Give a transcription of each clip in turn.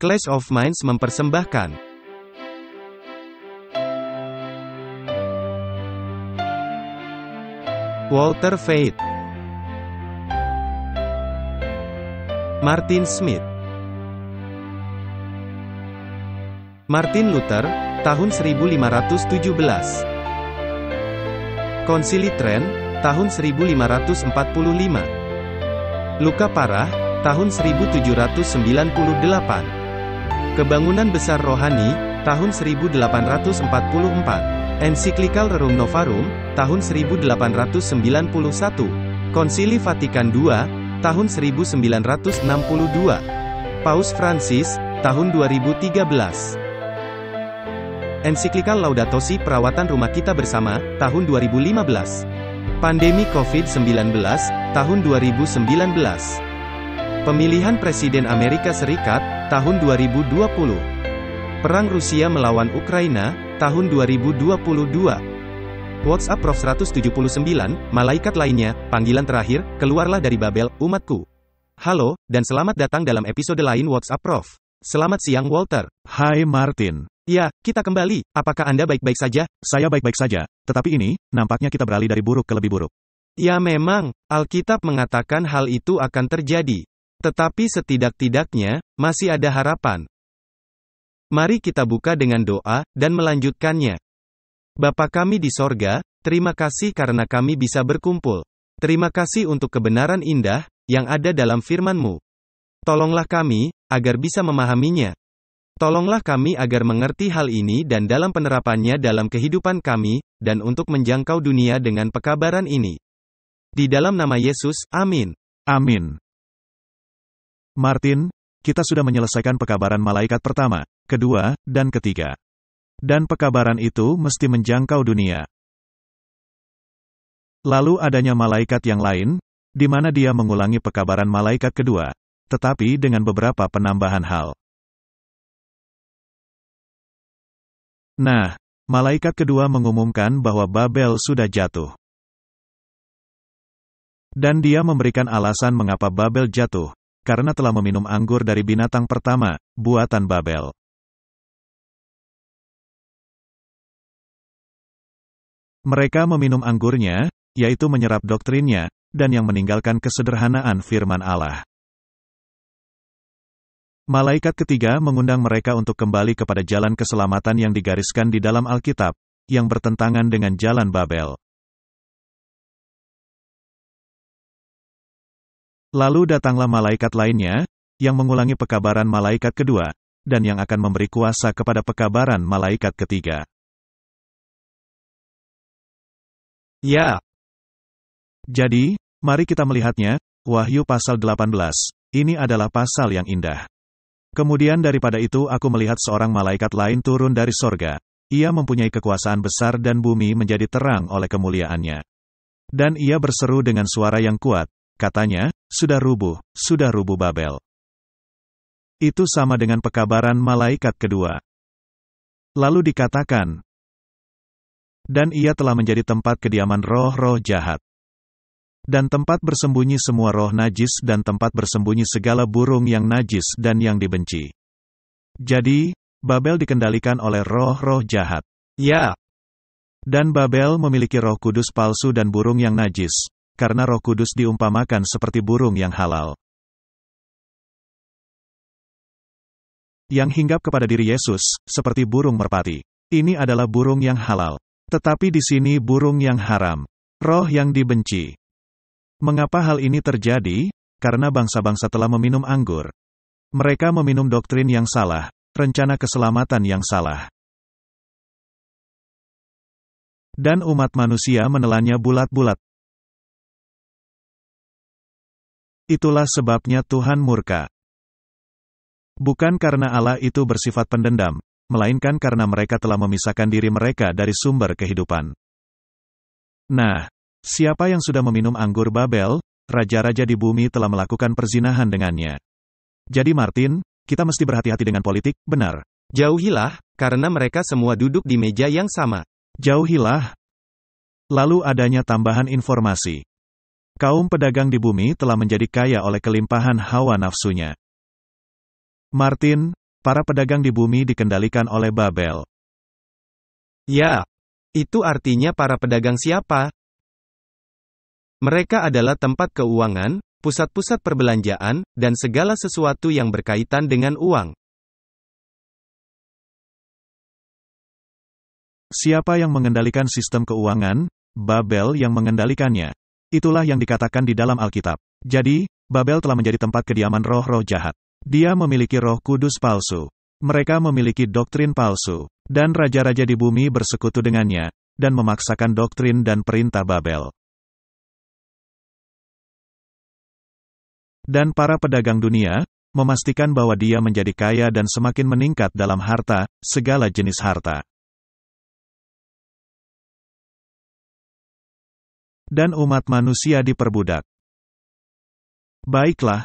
Clash of Minds mempersembahkan Walter Veith, Martin Smith, Martin Luther, tahun 1517. Konsili Trent, tahun 1545. Luka parah, tahun 1798. Kebangunan besar rohani, tahun 1844. Ensiklikal Rerum Novarum, tahun 1891. Konsili Vatikan II, tahun 1962. Paus Francis, tahun 2013. Ensiklikal Laudato Si Perawatan Rumah Kita Bersama, tahun 2015. Pandemi COVID-19, tahun 2019. Pemilihan Presiden Amerika Serikat, tahun 2020. Perang Rusia melawan Ukraina, tahun 2022. WhatsApp Prof 179, malaikat lainnya, panggilan terakhir, keluarlah dari Babel, umatku. Halo, dan selamat datang dalam episode lain WhatsApp Prof. Selamat siang Walter. Hai Martin. Ya, kita kembali. Apakah Anda baik-baik saja? Saya baik-baik saja, tetapi ini, nampaknya kita beralih dari buruk ke lebih buruk. Ya memang, Alkitab mengatakan hal itu akan terjadi. Tetapi setidak-tidaknya, masih ada harapan. Mari kita buka dengan doa, dan melanjutkannya. Bapa kami di sorga, terima kasih karena kami bisa berkumpul. Terima kasih untuk kebenaran indah, yang ada dalam firman-Mu. Tolonglah kami, agar bisa memahaminya. Tolonglah kami agar mengerti hal ini dan dalam penerapannya dalam kehidupan kami, dan untuk menjangkau dunia dengan pekabaran ini. Di dalam nama Yesus, amin. Amin. Martin, kita sudah menyelesaikan pekabaran malaikat pertama, kedua, dan ketiga. Dan pekabaran itu mesti menjangkau dunia. Lalu adanya malaikat yang lain, di mana dia mengulangi pekabaran malaikat kedua, tetapi dengan beberapa penambahan hal. Nah, malaikat kedua mengumumkan bahwa Babel sudah jatuh. Dan dia memberikan alasan mengapa Babel jatuh, karena telah meminum anggur dari binatang pertama, buatan Babel. Mereka meminum anggurnya, yaitu menyerap doktrinnya, dan yang meninggalkan kesederhanaan firman Allah. Malaikat ketiga mengundang mereka untuk kembali kepada jalan keselamatan yang digariskan di dalam Alkitab, yang bertentangan dengan jalan Babel. Lalu datanglah malaikat lainnya, yang mengulangi pekabaran malaikat kedua, dan yang akan memberi kuasa kepada pekabaran malaikat ketiga. Ya. Jadi, mari kita melihatnya, Wahyu pasal 18, ini adalah pasal yang indah. Kemudian daripada itu aku melihat seorang malaikat lain turun dari sorga. Ia mempunyai kekuasaan besar dan bumi menjadi terang oleh kemuliaannya. Dan ia berseru dengan suara yang kuat, katanya, sudah rubuh Babel. Itu sama dengan pekabaran malaikat kedua. Lalu dikatakan, dan ia telah menjadi tempat kediaman roh-roh jahat. Dan tempat bersembunyi semua roh najis dan tempat bersembunyi segala burung yang najis dan yang dibenci. Jadi, Babel dikendalikan oleh roh-roh jahat. Ya. Dan Babel memiliki roh kudus palsu dan burung yang najis, karena roh kudus diumpamakan seperti burung yang halal. Yang hinggap kepada diri Yesus, seperti burung merpati. Ini adalah burung yang halal. Tetapi di sini burung yang haram. Roh yang dibenci. Mengapa hal ini terjadi? Karena bangsa-bangsa telah meminum anggur. Mereka meminum doktrin yang salah, rencana keselamatan yang salah. Dan umat manusia menelannya bulat-bulat. Itulah sebabnya Tuhan murka. Bukan karena Allah itu bersifat pendendam, melainkan karena mereka telah memisahkan diri mereka dari sumber kehidupan. Nah, siapa yang sudah meminum anggur Babel, raja-raja di bumi telah melakukan perzinahan dengannya. Jadi Martin, kita mesti berhati-hati dengan politik, benar? Jauhilah, karena mereka semua duduk di meja yang sama. Jauhilah. Lalu adanya tambahan informasi. Kaum pedagang di bumi telah menjadi kaya oleh kelimpahan hawa nafsunya. Martin, para pedagang di bumi dikendalikan oleh Babel. Ya, itu artinya para pedagang siapa? Mereka adalah tempat keuangan, pusat-pusat perbelanjaan, dan segala sesuatu yang berkaitan dengan uang. Siapa yang mengendalikan sistem keuangan? Babel yang mengendalikannya. Itulah yang dikatakan di dalam Alkitab. Jadi, Babel telah menjadi tempat kediaman roh-roh jahat. Dia memiliki roh kudus palsu. Mereka memiliki doktrin palsu. Dan raja-raja di bumi bersekutu dengannya, dan memaksakan doktrin dan perintah Babel. Dan para pedagang dunia, memastikan bahwa dia menjadi kaya dan semakin meningkat dalam harta, segala jenis harta. Dan umat manusia diperbudak. Baiklah.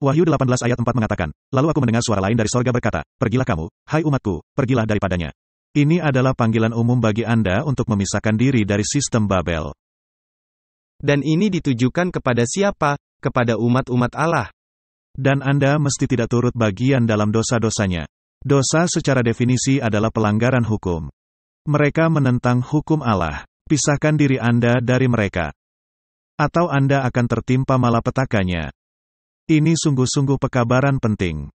Wahyu 18 ayat 4 mengatakan, lalu aku mendengar suara lain dari sorga berkata, pergilah kamu, hai umatku, pergilah daripadanya. Ini adalah panggilan umum bagi Anda untuk memisahkan diri dari sistem Babel. Dan ini ditujukan kepada siapa? Kepada umat-umat Allah. Dan Anda mesti tidak turut bagian dalam dosa-dosanya. Dosa secara definisi adalah pelanggaran hukum. Mereka menentang hukum Allah. Pisahkan diri Anda dari mereka. Atau Anda akan tertimpa malapetakanya. Ini sungguh-sungguh pekabaran penting.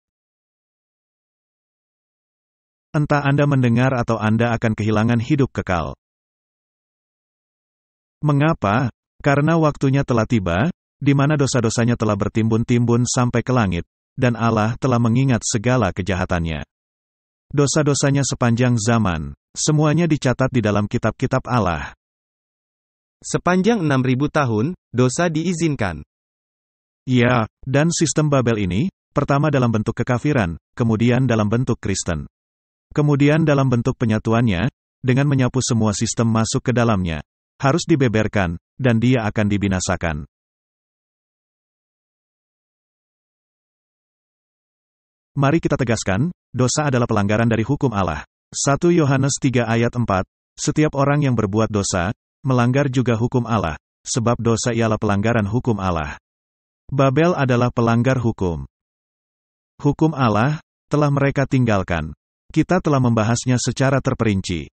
Entah Anda mendengar atau Anda akan kehilangan hidup kekal. Mengapa? Karena waktunya telah tiba, di mana dosa-dosanya telah bertimbun-timbun sampai ke langit, dan Allah telah mengingat segala kejahatannya. Dosa-dosanya sepanjang zaman, semuanya dicatat di dalam kitab-kitab Allah. Sepanjang 6.000 tahun, dosa diizinkan. Ya, dan sistem Babel ini, pertama dalam bentuk kekafiran, kemudian dalam bentuk Kristen. Kemudian dalam bentuk penyatuannya, dengan menyapu semua sistem masuk ke dalamnya, harus dibeberkan, dan dia akan dibinasakan. Mari kita tegaskan, dosa adalah pelanggaran dari hukum Allah. 1 Yohanes 3 ayat 4, setiap orang yang berbuat dosa, melanggar juga hukum Allah, sebab dosa ialah pelanggaran hukum Allah. Babel adalah pelanggar hukum. Hukum Allah, telah mereka tinggalkan. Kita telah membahasnya secara terperinci.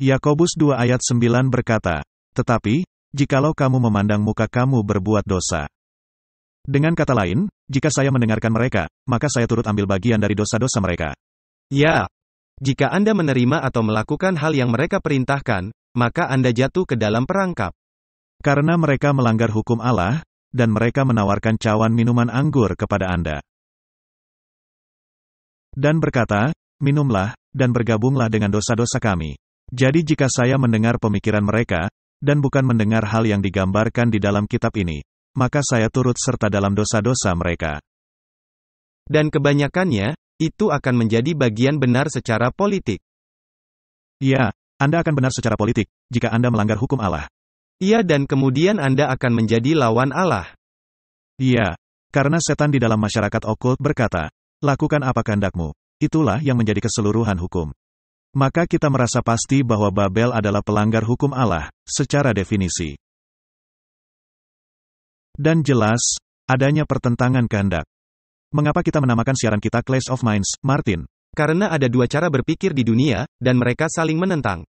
Yakobus 2 ayat 9 berkata, tetapi, jikalau kamu memandang muka kamu berbuat dosa. Dengan kata lain, jika saya mendengarkan mereka, maka saya turut ambil bagian dari dosa-dosa mereka. Ya, jika Anda menerima atau melakukan hal yang mereka perintahkan, maka Anda jatuh ke dalam perangkap. Karena mereka melanggar hukum Allah, dan mereka menawarkan cawan minuman anggur kepada Anda. Dan berkata, minumlah, dan bergabunglah dengan dosa-dosa kami. Jadi jika saya mendengar pemikiran mereka, dan bukan mendengar hal yang digambarkan di dalam kitab ini, maka saya turut serta dalam dosa-dosa mereka. Dan kebanyakannya, itu akan menjadi bagian benar secara politik. Ya, Anda akan benar secara politik, jika Anda melanggar hukum Allah. Iya, dan kemudian Anda akan menjadi lawan Allah. Iya, karena setan di dalam masyarakat okult berkata, lakukan apa kehendakmu. Itulah yang menjadi keseluruhan hukum. Maka kita merasa pasti bahwa Babel adalah pelanggar hukum Allah, secara definisi. Dan jelas, adanya pertentangan kehendak. Mengapa kita menamakan siaran kita Clash of Minds, Martin? Karena ada dua cara berpikir di dunia, dan mereka saling menentang.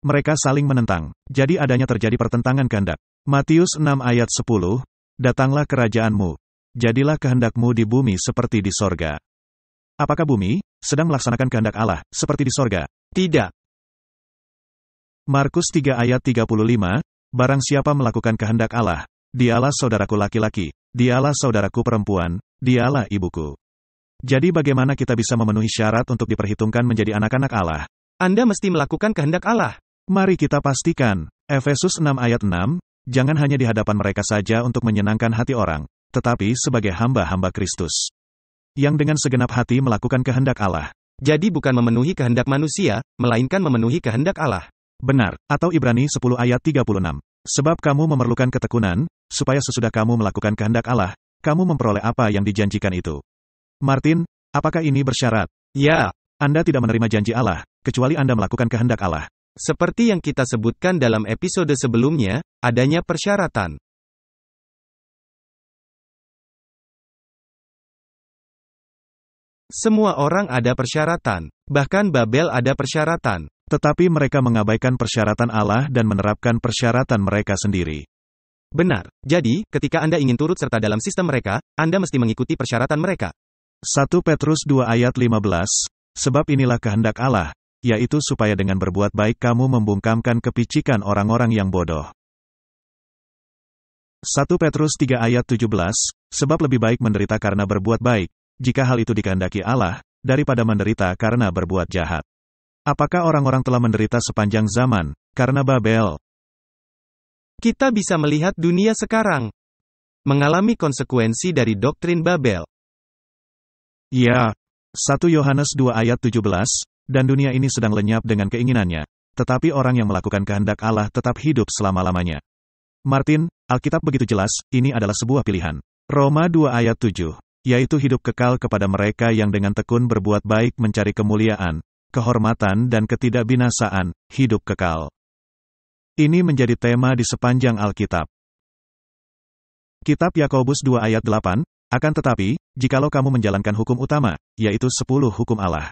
Mereka saling menentang. Jadi adanya terjadi pertentangan kehendak. Matius 6 ayat 10, datanglah kerajaanmu. Jadilah kehendakmu di bumi seperti di sorga. Apakah bumi sedang melaksanakan kehendak Allah, seperti di sorga? Tidak. Markus 3 ayat 35, barang siapa melakukan kehendak Allah, dialah saudaraku laki-laki, dialah saudaraku perempuan, dialah ibuku. Jadi bagaimana kita bisa memenuhi syarat untuk diperhitungkan menjadi anak-anak Allah? Anda mesti melakukan kehendak Allah. Mari kita pastikan, Efesus 6 ayat 6, jangan hanya di hadapan mereka saja untuk menyenangkan hati orang, tetapi sebagai hamba-hamba Kristus. Yang dengan segenap hati melakukan kehendak Allah. Jadi bukan memenuhi kehendak manusia, melainkan memenuhi kehendak Allah. Benar, atau Ibrani 10 ayat 36. Sebab kamu memerlukan ketekunan, supaya sesudah kamu melakukan kehendak Allah, kamu memperoleh apa yang dijanjikan itu. Martin, apakah ini bersyarat? Ya. Anda tidak menerima janji Allah, kecuali Anda melakukan kehendak Allah. Seperti yang kita sebutkan dalam episode sebelumnya, adanya persyaratan. Semua orang ada persyaratan. Bahkan Babel ada persyaratan. Tetapi mereka mengabaikan persyaratan Allah dan menerapkan persyaratan mereka sendiri. Benar. Jadi, ketika Anda ingin turut serta dalam sistem mereka, Anda mesti mengikuti persyaratan mereka. 1 Petrus 2 ayat 15, sebab inilah kehendak Allah, yaitu supaya dengan berbuat baik kamu membungkamkan kepicikan orang-orang yang bodoh. 1 Petrus 3 ayat 17, sebab lebih baik menderita karena berbuat baik, jika hal itu dikehendaki Allah, daripada menderita karena berbuat jahat. Apakah orang-orang telah menderita sepanjang zaman, karena Babel? Kita bisa melihat dunia sekarang mengalami konsekuensi dari doktrin Babel. Ya, 1 Yohanes 2 ayat 17, dan dunia ini sedang lenyap dengan keinginannya, tetapi orang yang melakukan kehendak Allah tetap hidup selama-lamanya. Martin, Alkitab begitu jelas, ini adalah sebuah pilihan. Roma 2 ayat 7, yaitu hidup kekal kepada mereka yang dengan tekun berbuat baik mencari kemuliaan, kehormatan dan ketidakbinasaan, hidup kekal. Ini menjadi tema di sepanjang Alkitab. Kitab Yakobus 2 ayat 8, akan tetapi, jikalau kamu menjalankan hukum utama, yaitu 10 hukum Allah,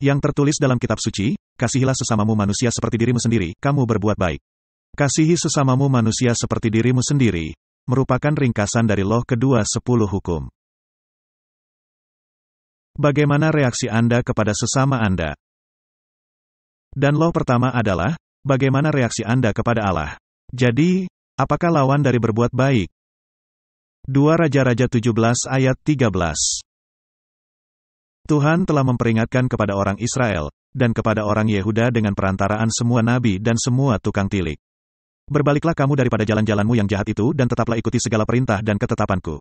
yang tertulis dalam kitab suci, kasihilah sesamamu manusia seperti dirimu sendiri, kamu berbuat baik. Kasihi sesamamu manusia seperti dirimu sendiri, merupakan ringkasan dari loh kedua 10 hukum. Bagaimana reaksi Anda kepada sesama Anda? Dan loh pertama adalah, bagaimana reaksi Anda kepada Allah? Jadi, apakah lawan dari berbuat baik? 2 Raja-Raja 17 ayat 13. Tuhan telah memperingatkan kepada orang Israel, dan kepada orang Yehuda dengan perantaraan semua nabi dan semua tukang tilik. Berbaliklah kamu daripada jalan-jalanmu yang jahat itu dan tetaplah ikuti segala perintah dan ketetapanku.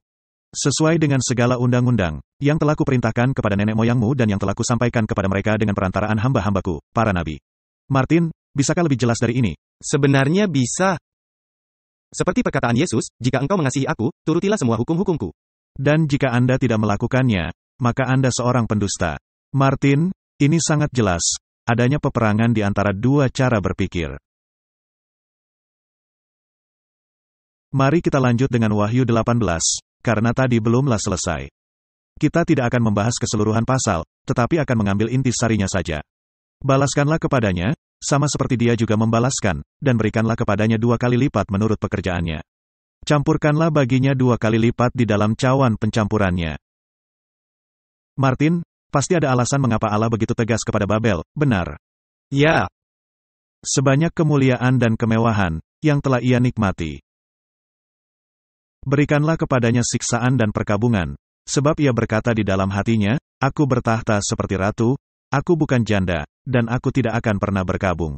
Sesuai dengan segala undang-undang, yang telah kuperintahkan kepada nenek moyangmu dan yang telah kusampaikan kepada mereka dengan perantaraan hamba-hambaku, para nabi. Martin, bisakah lebih jelas dari ini? Sebenarnya bisa. Seperti perkataan Yesus, jika engkau mengasihi aku, turutilah semua hukum-hukumku. Dan jika Anda tidak melakukannya, maka Anda seorang pendusta. Martin, ini sangat jelas, adanya peperangan di antara dua cara berpikir. Mari kita lanjut dengan Wahyu 18, karena tadi belumlah selesai. Kita tidak akan membahas keseluruhan pasal, tetapi akan mengambil intisarinya saja. Balaskanlah kepadanya, sama seperti dia juga membalaskan, dan berikanlah kepadanya 2 kali lipat menurut pekerjaannya. Campurkanlah baginya 2 kali lipat di dalam cawan pencampurannya. Martin, pasti ada alasan mengapa Allah begitu tegas kepada Babel, benar? Ya. Sebanyak kemuliaan dan kemewahan, yang telah ia nikmati. Berikanlah kepadanya siksaan dan perkabungan, sebab ia berkata di dalam hatinya, aku bertahta seperti ratu, aku bukan janda, dan aku tidak akan pernah berkabung.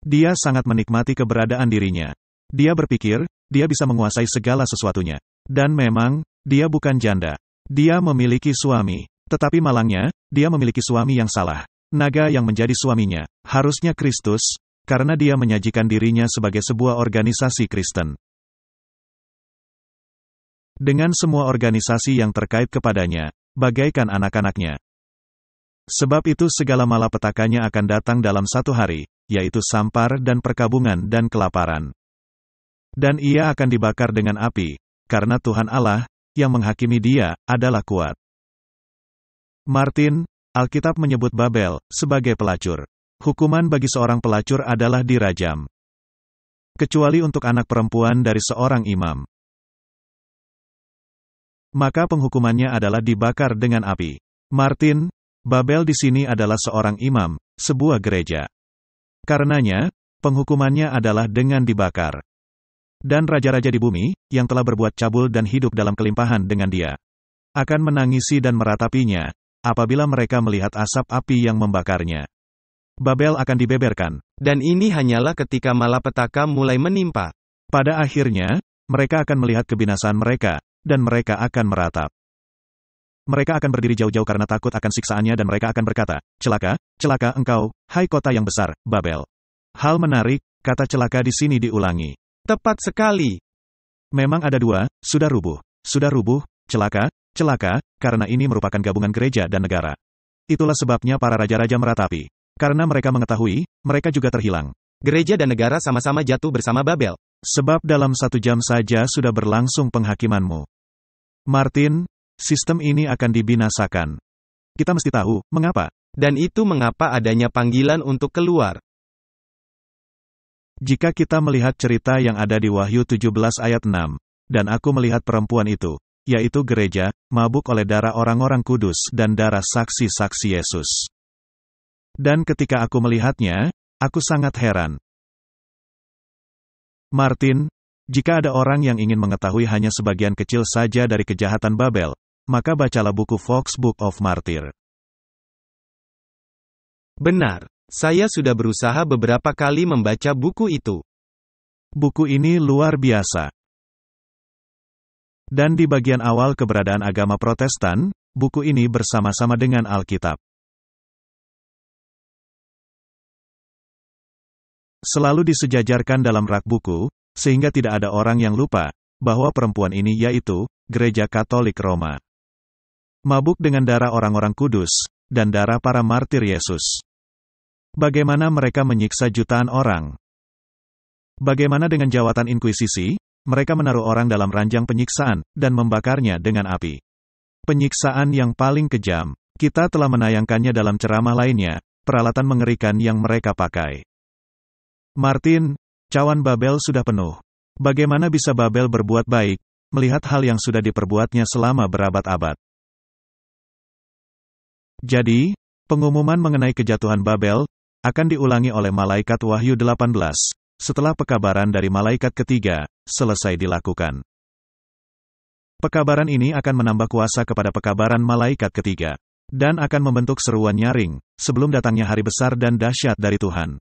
Dia sangat menikmati keberadaan dirinya. Dia berpikir, dia bisa menguasai segala sesuatunya. Dan memang, dia bukan janda. Dia memiliki suami. Tetapi malangnya, dia memiliki suami yang salah. Naga yang menjadi suaminya, harusnya Kristus, karena dia menyajikan dirinya sebagai sebuah organisasi Kristen. Dengan semua organisasi yang terkait kepadanya, bagaikan anak-anaknya. Sebab itu segala malapetakannya akan datang dalam satu hari, yaitu sampar dan perkabungan dan kelaparan. Dan ia akan dibakar dengan api, karena Tuhan Allah, yang menghakimi dia, adalah kuat. Martin, Alkitab menyebut Babel sebagai pelacur. Hukuman bagi seorang pelacur adalah dirajam. Kecuali untuk anak perempuan dari seorang imam. Maka penghukumannya adalah dibakar dengan api. Martin, Babel di sini adalah seorang imam, sebuah gereja. Karenanya, penghukumannya adalah dengan dibakar. Dan raja-raja di bumi, yang telah berbuat cabul dan hidup dalam kelimpahan dengan dia, akan menangisi dan meratapinya, apabila mereka melihat asap api yang membakarnya. Babel akan dibeberkan. Dan ini hanyalah ketika malapetaka mulai menimpa. Pada akhirnya, mereka akan melihat kebinasaan mereka, dan mereka akan meratap. Mereka akan berdiri jauh-jauh karena takut akan siksaannya dan mereka akan berkata, celaka, celaka engkau, hai kota yang besar, Babel. Hal menarik, kata celaka di sini diulangi. Tepat sekali. Memang ada dua, sudah rubuh, celaka, celaka, karena ini merupakan gabungan gereja dan negara. Itulah sebabnya para raja-raja meratapi. Karena mereka mengetahui, mereka juga terhilang. Gereja dan negara sama-sama jatuh bersama Babel. Sebab dalam 1 jam saja sudah berlangsung penghakimanmu. Martin, sistem ini akan dibinasakan. Kita mesti tahu, mengapa. Dan itu mengapa adanya panggilan untuk keluar. Jika kita melihat cerita yang ada di Wahyu 17 ayat 6, dan aku melihat perempuan itu, yaitu gereja, mabuk oleh darah orang-orang kudus dan darah saksi-saksi Yesus. Dan ketika aku melihatnya, aku sangat heran. Martin, jika ada orang yang ingin mengetahui hanya sebagian kecil saja dari kejahatan Babel, maka bacalah buku Fox Book of Martyr. Benar. Saya sudah berusaha beberapa kali membaca buku itu. Buku ini luar biasa. Dan di bagian awal keberadaan agama Protestan, buku ini bersama-sama dengan Alkitab. Selalu disejajarkan dalam rak buku, sehingga tidak ada orang yang lupa, bahwa perempuan ini yaitu, Gereja Katolik Roma. Mabuk dengan darah orang-orang kudus, dan darah para martir Yesus. Bagaimana mereka menyiksa jutaan orang? Bagaimana dengan jawatan inkuisisi? Mereka menaruh orang dalam ranjang penyiksaan, dan membakarnya dengan api. Penyiksaan yang paling kejam. Kita telah menayangkannya dalam ceramah lainnya, peralatan mengerikan yang mereka pakai. Martin, cawan Babel sudah penuh. Bagaimana bisa Babel berbuat baik, melihat hal yang sudah diperbuatnya selama berabad-abad? Jadi, pengumuman mengenai kejatuhan Babel akan diulangi oleh malaikat Wahyu 18, setelah pekabaran dari malaikat ketiga selesai dilakukan. Pekabaran ini akan menambah kuasa kepada pekabaran malaikat ketiga, dan akan membentuk seruan nyaring, sebelum datangnya hari besar dan dahsyat dari Tuhan.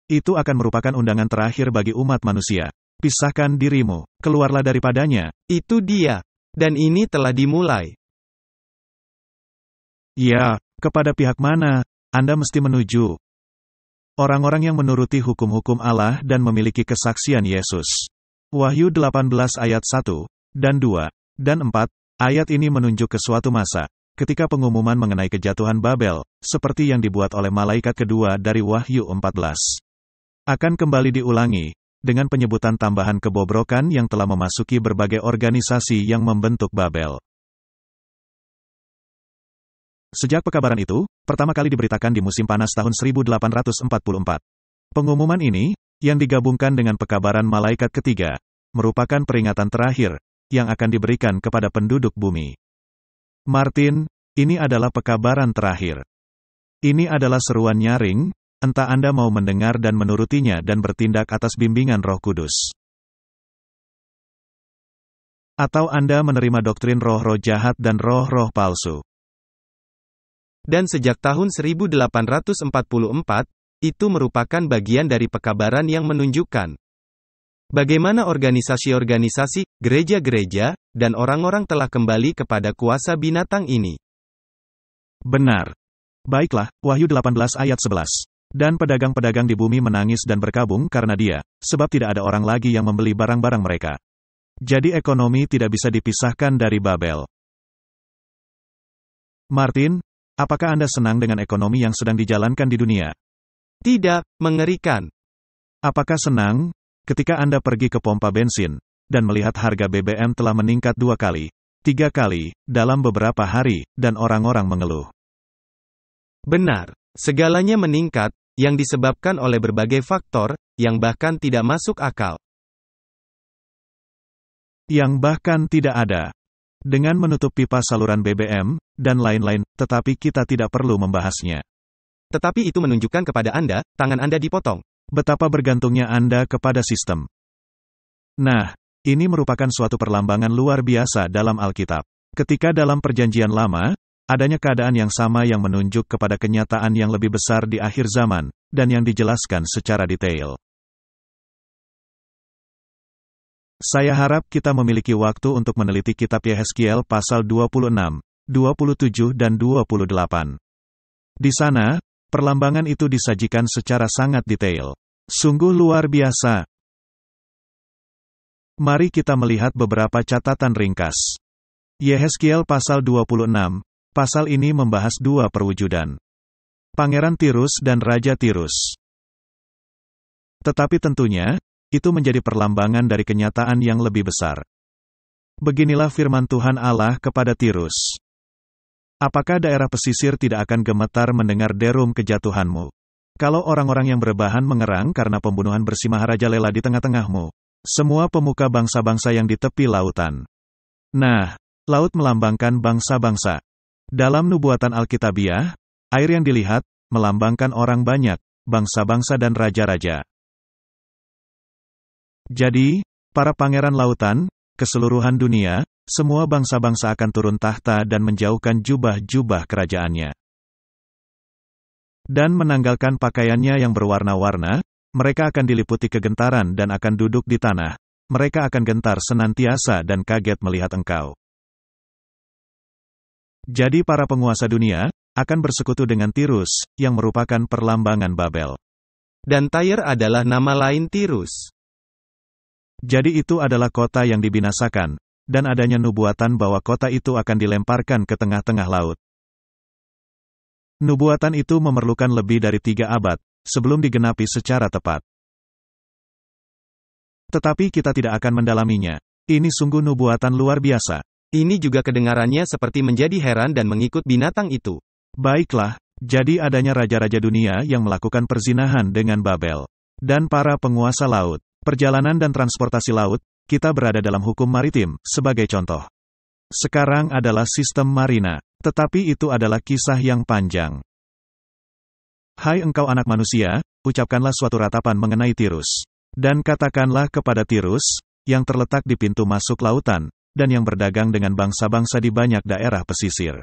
Itu akan merupakan undangan terakhir bagi umat manusia. Pisahkan dirimu, keluarlah daripadanya. Itu dia. Dan ini telah dimulai. Ya, kepada pihak mana Anda mesti menuju? Orang-orang yang menuruti hukum-hukum Allah dan memiliki kesaksian Yesus. Wahyu 18 ayat 1, dan 2, dan 4, ayat ini menunjuk ke suatu masa, ketika pengumuman mengenai kejatuhan Babel, seperti yang dibuat oleh malaikat kedua dari Wahyu 14. Akan kembali diulangi, dengan penyebutan tambahan kebobrokan yang telah memasuki berbagai organisasi yang membentuk Babel. Sejak pekabaran itu, pertama kali diberitakan di musim panas tahun 1844. Pengumuman ini, yang digabungkan dengan pekabaran malaikat ketiga, merupakan peringatan terakhir, yang akan diberikan kepada penduduk bumi. Martin, ini adalah pekabaran terakhir. Ini adalah seruan nyaring, entah Anda mau mendengar dan menurutinya dan bertindak atas bimbingan Roh Kudus. Atau Anda menerima doktrin roh-roh jahat dan roh-roh palsu. Dan sejak tahun 1844, itu merupakan bagian dari pekabaran yang menunjukkan bagaimana organisasi-organisasi, gereja-gereja, dan orang-orang telah kembali kepada kuasa binatang ini. Benar. Baiklah, Wahyu 18 ayat 11. Dan pedagang-pedagang di bumi menangis dan berkabung karena dia, sebab tidak ada orang lagi yang membeli barang-barang mereka. Jadi ekonomi tidak bisa dipisahkan dari Babel. Martin, apakah Anda senang dengan ekonomi yang sedang dijalankan di dunia? Tidak, mengerikan. Apakah senang ketika Anda pergi ke pompa bensin dan melihat harga BBM telah meningkat 2 kali, 3 kali dalam beberapa hari, dan orang-orang mengeluh? Benar, segalanya meningkat, yang disebabkan oleh berbagai faktor, yang bahkan tidak masuk akal. Yang bahkan tidak ada. Dengan menutup pipa saluran BBM, dan lain-lain, tetapi kita tidak perlu membahasnya. Tetapi itu menunjukkan kepada Anda, tangan Anda dipotong. Betapa bergantungnya Anda kepada sistem. Nah, ini merupakan suatu perlambangan luar biasa dalam Alkitab. Ketika dalam Perjanjian Lama, adanya keadaan yang sama yang menunjuk kepada kenyataan yang lebih besar di akhir zaman, dan yang dijelaskan secara detail. Saya harap kita memiliki waktu untuk meneliti kitab Yehezkiel pasal 26, 27 dan 28. Di sana, perlambangan itu disajikan secara sangat detail. Sungguh luar biasa. Mari kita melihat beberapa catatan ringkas. Yehezkiel pasal 26, pasal ini membahas 2 perwujudan. Pangeran Tirus dan Raja Tirus. Tetapi tentunya, itu menjadi perlambangan dari kenyataan yang lebih besar. Beginilah firman Tuhan Allah kepada Tirus. Apakah daerah pesisir tidak akan gemetar mendengar derum kejatuhanmu? Kalau orang-orang yang berebahan mengerang karena pembunuhan bersih maharajalela di tengah-tengahmu. Semua pemuka bangsa-bangsa yang di tepi lautan. Nah, laut melambangkan bangsa-bangsa. Dalam nubuatan Alkitabiah, air yang dilihat, melambangkan orang banyak, bangsa-bangsa dan raja-raja. Jadi, para pangeran lautan, keseluruhan dunia, semua bangsa-bangsa akan turun tahta dan menjauhkan jubah-jubah kerajaannya. Dan menanggalkan pakaiannya yang berwarna-warna, mereka akan diliputi kegentaran dan akan duduk di tanah. Mereka akan gentar senantiasa dan kaget melihat engkau. Jadi para penguasa dunia, akan bersekutu dengan Tirus, yang merupakan perlambangan Babel. Dan Tyre adalah nama lain Tirus. Jadi itu adalah kota yang dibinasakan, dan adanya nubuatan bahwa kota itu akan dilemparkan ke tengah-tengah laut. Nubuatan itu memerlukan lebih dari 3 abad, sebelum digenapi secara tepat. Tetapi kita tidak akan mendalaminya. Ini sungguh nubuatan luar biasa. Ini juga kedengarannya seperti menjadi heran dan mengikut binatang itu. Baiklah, jadi adanya raja-raja dunia yang melakukan perzinahan dengan Babel. Dan para penguasa laut, perjalanan dan transportasi laut, kita berada dalam hukum maritim, sebagai contoh. Sekarang adalah sistem marina, tetapi itu adalah kisah yang panjang. Hai engkau anak manusia, ucapkanlah suatu ratapan mengenai Tirus. Dan katakanlah kepada Tirus, yang terletak di pintu masuk lautan, dan yang berdagang dengan bangsa-bangsa di banyak daerah pesisir.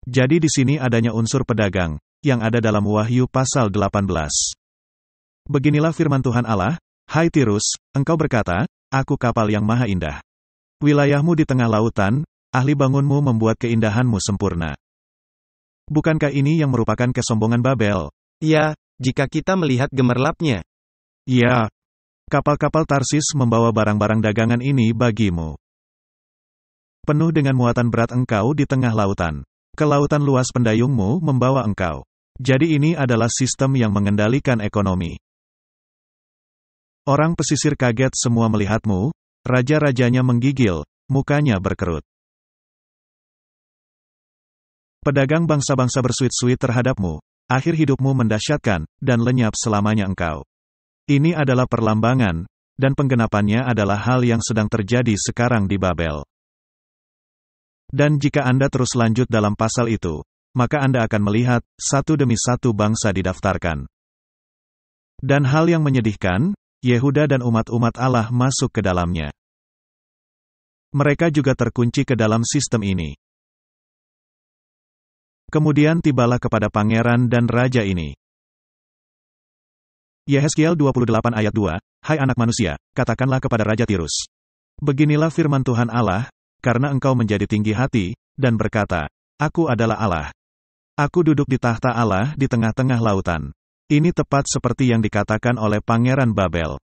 Jadi di sini adanya unsur pedagang, yang ada dalam Wahyu pasal 18. Beginilah firman Tuhan Allah, hai Tirus, engkau berkata, aku kapal yang maha indah. Wilayahmu di tengah lautan, ahli bangunmu membuat keindahanmu sempurna. Bukankah ini yang merupakan kesombongan Babel? Ya, jika kita melihat gemerlapnya. Ya, kapal-kapal Tarsis membawa barang-barang dagangan ini bagimu. Penuh dengan muatan berat engkau di tengah lautan. Ke lautan luas pendayungmu membawa engkau. Jadi ini adalah sistem yang mengendalikan ekonomi. Orang pesisir kaget semua melihatmu, raja-rajanya menggigil, mukanya berkerut. Pedagang bangsa-bangsa bersuit-suit terhadapmu, akhir hidupmu mendahsyatkan, dan lenyap selamanya engkau. Ini adalah perlambangan, dan penggenapannya adalah hal yang sedang terjadi sekarang di Babel. Dan jika Anda terus lanjut dalam pasal itu, maka Anda akan melihat, satu demi satu bangsa didaftarkan. Dan hal yang menyedihkan, Yehuda dan umat-umat Allah masuk ke dalamnya. Mereka juga terkunci ke dalam sistem ini. Kemudian tibalah kepada pangeran dan raja ini. Yehezkiel 28 ayat 2, hai anak manusia, katakanlah kepada Raja Tirus. Beginilah firman Tuhan Allah, karena engkau menjadi tinggi hati, dan berkata, aku adalah Allah. Aku duduk di tahta Allah di tengah-tengah lautan. Ini tepat seperti yang dikatakan oleh Pangeran Babel.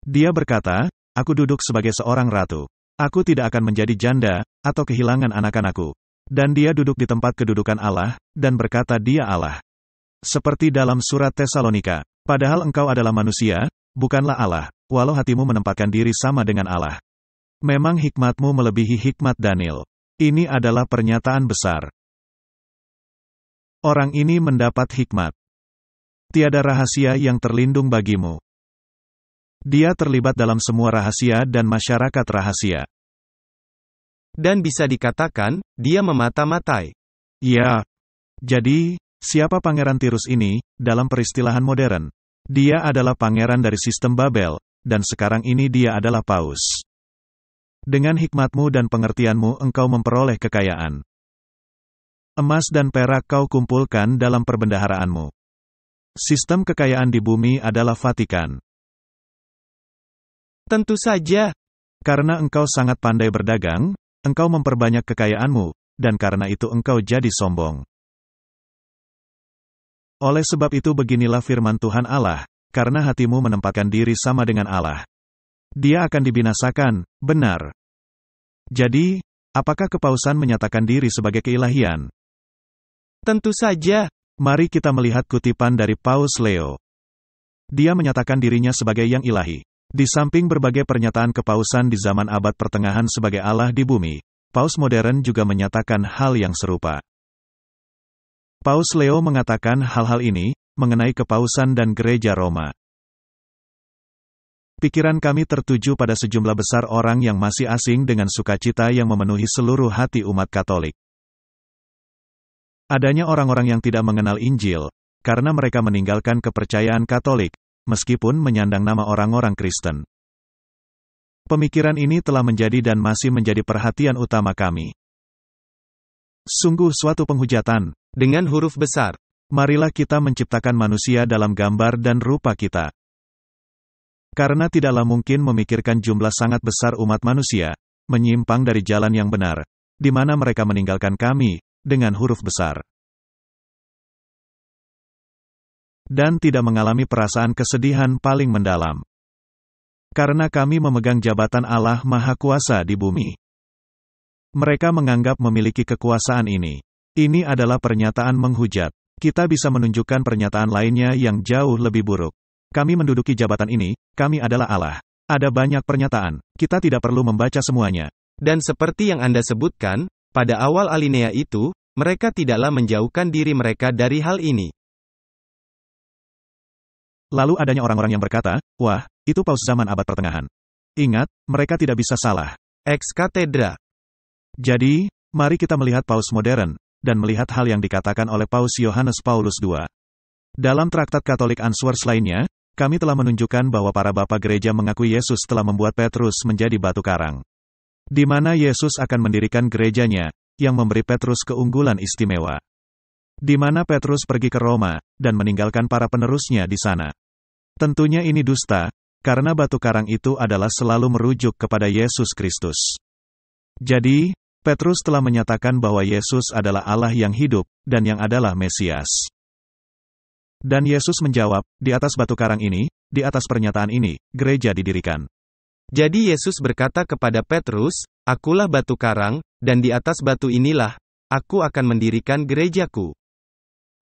Dia berkata, aku duduk sebagai seorang ratu. Aku tidak akan menjadi janda, atau kehilangan anak-anakku. Dan dia duduk di tempat kedudukan Allah, dan berkata dia Allah. Seperti dalam surat Tesalonika, padahal engkau adalah manusia, bukanlah Allah, walau hatimu menempatkan diri sama dengan Allah. Memang hikmatmu melebihi hikmat Daniel. Ini adalah pernyataan besar. Orang ini mendapat hikmat. Tiada rahasia yang terlindung bagimu. Dia terlibat dalam semua rahasia dan masyarakat rahasia. Dan bisa dikatakan, dia memata-matai. Ya. Jadi, siapa Pangeran Tirus ini, dalam peristilahan modern? Dia adalah pangeran dari sistem Babel, dan sekarang ini dia adalah paus. Dengan hikmatmu dan pengertianmu engkau memperoleh kekayaan. Emas dan perak kau kumpulkan dalam perbendaharaanmu. Sistem kekayaan di bumi adalah Vatikan. Tentu saja. Karena engkau sangat pandai berdagang, engkau memperbanyak kekayaanmu, dan karena itu engkau jadi sombong. Oleh sebab itu beginilah firman Tuhan Allah, karena hatimu menempatkan diri sama dengan Allah. Dia akan dibinasakan, benar. Jadi, apakah kepausan menyatakan diri sebagai keilahian? Tentu saja. Mari kita melihat kutipan dari Paus Leo. Dia menyatakan dirinya sebagai yang ilahi. Di samping berbagai pernyataan kepausan di zaman abad pertengahan sebagai Allah di bumi, Paus modern juga menyatakan hal yang serupa. Paus Leo mengatakan hal-hal ini, mengenai kepausan dan gereja Roma. Pikiran kami tertuju pada sejumlah besar orang yang masih asing dengan sukacita yang memenuhi seluruh hati umat Katolik. Adanya orang-orang yang tidak mengenal Injil, karena mereka meninggalkan kepercayaan Katolik, meskipun menyandang nama orang-orang Kristen. Pemikiran ini telah menjadi dan masih menjadi perhatian utama kami. Sungguh suatu penghujatan. Dengan huruf besar. Marilah kita menciptakan manusia dalam gambar dan rupa kita. Karena tidaklah mungkin memikirkan jumlah sangat besar umat manusia, menyimpang dari jalan yang benar, di mana mereka meninggalkan kami, dengan huruf besar. Dan tidak mengalami perasaan kesedihan paling mendalam. Karena kami memegang jabatan Allah Maha Kuasa di bumi. Mereka menganggap memiliki kekuasaan ini. Ini adalah pernyataan menghujat. Kita bisa menunjukkan pernyataan lainnya yang jauh lebih buruk. Kami menduduki jabatan ini, kami adalah Allah. Ada banyak pernyataan, kita tidak perlu membaca semuanya. Dan seperti yang Anda sebutkan, pada awal alinea itu, mereka tidaklah menjauhkan diri mereka dari hal ini. Lalu adanya orang-orang yang berkata, wah, itu paus zaman abad pertengahan. Ingat, mereka tidak bisa salah. Ex cathedra. Jadi, mari kita melihat paus modern, dan melihat hal yang dikatakan oleh Paus Yohanes Paulus II. Dalam traktat Katolik Answers lainnya, kami telah menunjukkan bahwa para bapa gereja mengakui Yesus telah membuat Petrus menjadi batu karang. Di mana Yesus akan mendirikan gerejanya, yang memberi Petrus keunggulan istimewa. Di mana Petrus pergi ke Roma, dan meninggalkan para penerusnya di sana. Tentunya ini dusta, karena batu karang itu adalah selalu merujuk kepada Yesus Kristus. Jadi, Petrus telah menyatakan bahwa Yesus adalah Allah yang hidup, dan yang adalah Mesias. Dan Yesus menjawab, di atas batu karang ini, di atas pernyataan ini, gereja didirikan. Jadi Yesus berkata kepada Petrus, akulah batu karang, dan di atas batu inilah, aku akan mendirikan gerejaku.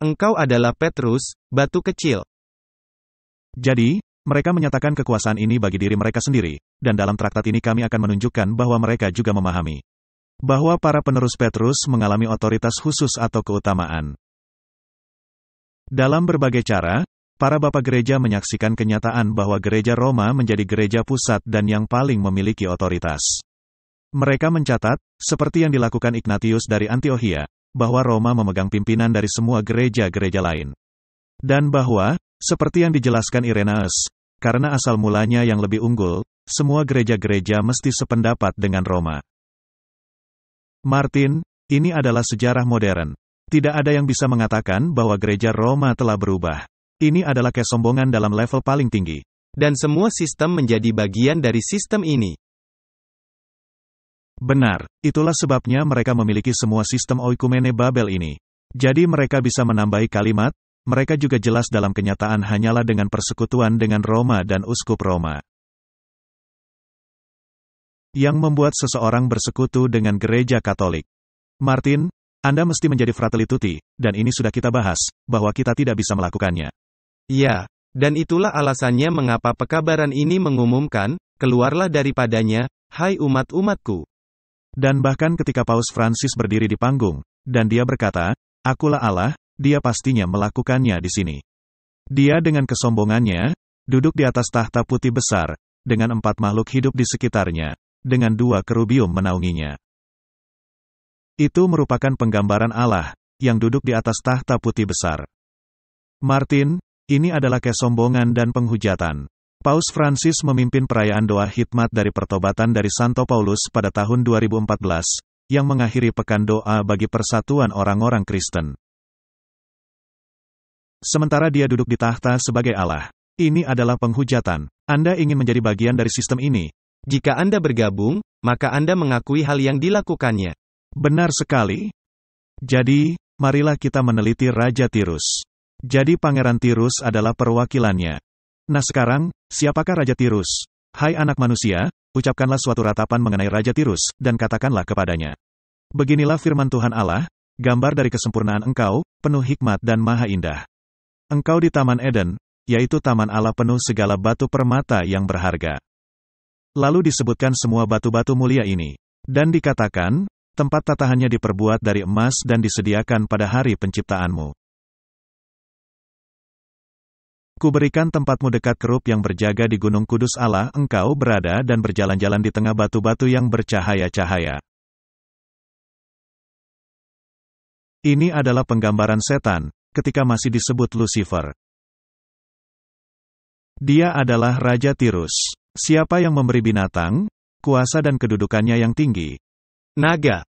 Engkau adalah Petrus, batu kecil. Jadi, mereka menyatakan kekuasaan ini bagi diri mereka sendiri, dan dalam traktat ini kami akan menunjukkan bahwa mereka juga memahami bahwa para penerus Petrus mengalami otoritas khusus atau keutamaan. Dalam berbagai cara, para bapa gereja menyaksikan kenyataan bahwa gereja Roma menjadi gereja pusat dan yang paling memiliki otoritas. Mereka mencatat, seperti yang dilakukan Ignatius dari Antiokhia, bahwa Roma memegang pimpinan dari semua gereja-gereja lain. Dan bahwa, seperti yang dijelaskan Irenaeus, karena asal mulanya yang lebih unggul, semua gereja-gereja mesti sependapat dengan Roma. Martin, ini adalah sejarah modern. Tidak ada yang bisa mengatakan bahwa gereja Roma telah berubah. Ini adalah kesombongan dalam level paling tinggi. Dan semua sistem menjadi bagian dari sistem ini. Benar, itulah sebabnya mereka memiliki semua sistem oikumene Babel ini. Jadi mereka bisa menambahi kalimat, mereka juga jelas dalam kenyataan hanyalah dengan persekutuan dengan Roma dan uskup Roma. Yang membuat seseorang bersekutu dengan gereja Katolik. Martin, Anda mesti menjadi fratelli tutti, dan ini sudah kita bahas, bahwa kita tidak bisa melakukannya. Ya, dan itulah alasannya mengapa pekabaran ini mengumumkan, keluarlah daripadanya, hai umat-umatku. Dan bahkan ketika Paus Francis berdiri di panggung, dan dia berkata, akulah Allah, dia pastinya melakukannya di sini. Dia dengan kesombongannya, duduk di atas tahta putih besar, dengan 4 makhluk hidup di sekitarnya, dengan 2 kerubium menaunginya. Itu merupakan penggambaran Allah, yang duduk di atas tahta putih besar. Martin, ini adalah kesombongan dan penghujatan. Paus Francis memimpin perayaan doa hikmat dari pertobatan dari Santo Paulus pada tahun 2014, yang mengakhiri pekan doa bagi persatuan orang-orang Kristen. Sementara dia duduk di tahta sebagai Allah. Ini adalah penghujatan. Anda ingin menjadi bagian dari sistem ini. Jika Anda bergabung, maka Anda mengakui hal yang dilakukannya. Benar sekali. Jadi, marilah kita meneliti Raja Tirus. Jadi Pangeran Tirus adalah perwakilannya. Nah sekarang, siapakah Raja Tirus? Hai anak manusia, ucapkanlah suatu ratapan mengenai Raja Tirus, dan katakanlah kepadanya. Beginilah firman Tuhan Allah, gambar dari kesempurnaan engkau, penuh hikmat dan maha indah. Engkau di Taman Eden, yaitu Taman Allah penuh segala batu permata yang berharga. Lalu disebutkan semua batu-batu mulia ini. Dan dikatakan, tempat tatahannya diperbuat dari emas dan disediakan pada hari penciptaanmu. Kuberikan tempatmu dekat kerub yang berjaga di Gunung Kudus Allah, engkau berada dan berjalan-jalan di tengah batu-batu yang bercahaya-cahaya. Ini adalah penggambaran setan, ketika masih disebut Lucifer. Dia adalah Raja Tirus. Siapa yang memberi binatang, kuasa dan kedudukannya yang tinggi? Naga.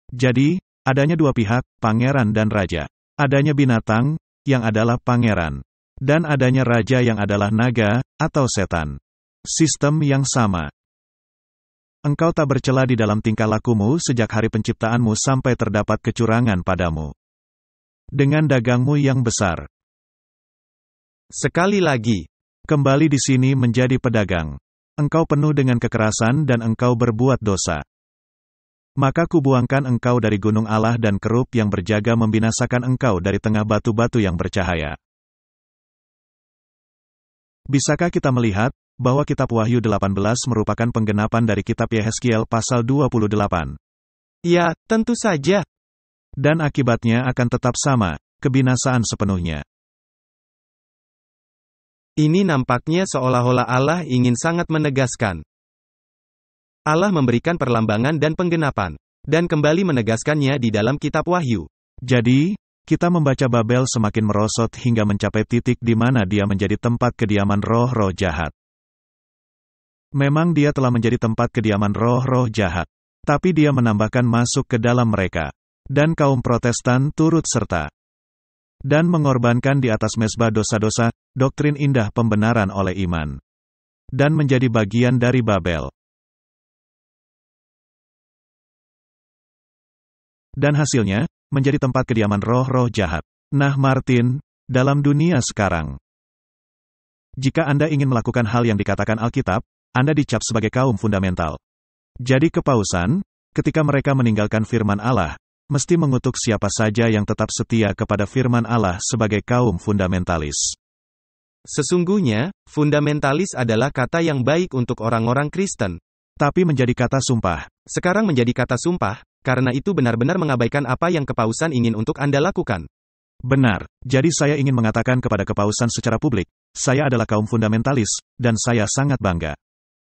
Jadi, adanya dua pihak, pangeran dan raja. Adanya binatang, yang adalah pangeran. Dan adanya raja yang adalah naga, atau setan. Sistem yang sama. Engkau tak bercela di dalam tingkah lakumu sejak hari penciptaanmu sampai terdapat kecurangan padamu. Dengan dagangmu yang besar. Sekali lagi. Kembali di sini menjadi pedagang. Engkau penuh dengan kekerasan dan engkau berbuat dosa. Maka kubuangkan engkau dari gunung Allah dan kerub yang berjaga membinasakan engkau dari tengah batu-batu yang bercahaya. Bisakah kita melihat, bahwa kitab Wahyu 18 merupakan penggenapan dari kitab Yehezkiel pasal 28? Ya, tentu saja. Dan akibatnya akan tetap sama, kebinasaan sepenuhnya. Ini nampaknya seolah-olah Allah ingin sangat menegaskan. Allah memberikan perlambangan dan penggenapan, dan kembali menegaskannya di dalam kitab Wahyu. Jadi, kita membaca Babel semakin merosot hingga mencapai titik di mana dia menjadi tempat kediaman roh-roh jahat. Memang dia telah menjadi tempat kediaman roh-roh jahat. Tapi dia menambahkan masuk ke dalam mereka. Dan kaum Protestan turut serta. Dan mengorbankan di atas mezbah dosa-dosa, doktrin indah pembenaran oleh iman. Dan menjadi bagian dari Babel. Dan hasilnya, menjadi tempat kediaman roh-roh jahat. Nah Martin, dalam dunia sekarang. Jika Anda ingin melakukan hal yang dikatakan Alkitab, Anda dicap sebagai kaum fundamental. Jadi kepausan, ketika mereka meninggalkan firman Allah, mesti mengutuk siapa saja yang tetap setia kepada firman Allah sebagai kaum fundamentalis. Sesungguhnya, fundamentalis adalah kata yang baik untuk orang-orang Kristen. Tapi menjadi kata sumpah. Sekarang menjadi kata sumpah, karena itu benar-benar mengabaikan apa yang kepausan ingin untuk Anda lakukan. Benar, jadi saya ingin mengatakan kepada kepausan secara publik, saya adalah kaum fundamentalis, dan saya sangat bangga.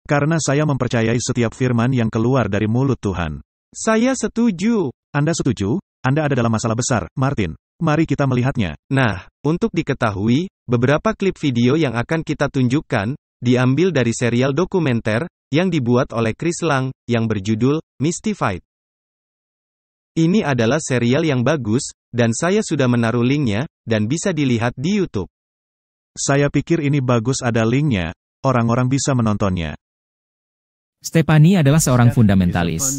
Karena saya mempercayai setiap firman yang keluar dari mulut Tuhan. Saya setuju. Anda setuju? Anda ada dalam masalah besar, Martin. Mari kita melihatnya. Nah, untuk diketahui, beberapa klip video yang akan kita tunjukkan, diambil dari serial dokumenter, yang dibuat oleh Chris Lang, yang berjudul, Mystified. Ini adalah serial yang bagus, dan saya sudah menaruh linknya, dan bisa dilihat di YouTube. Saya pikir ini bagus ada linknya, orang-orang bisa menontonnya. Stefani adalah seorang fundamentalis.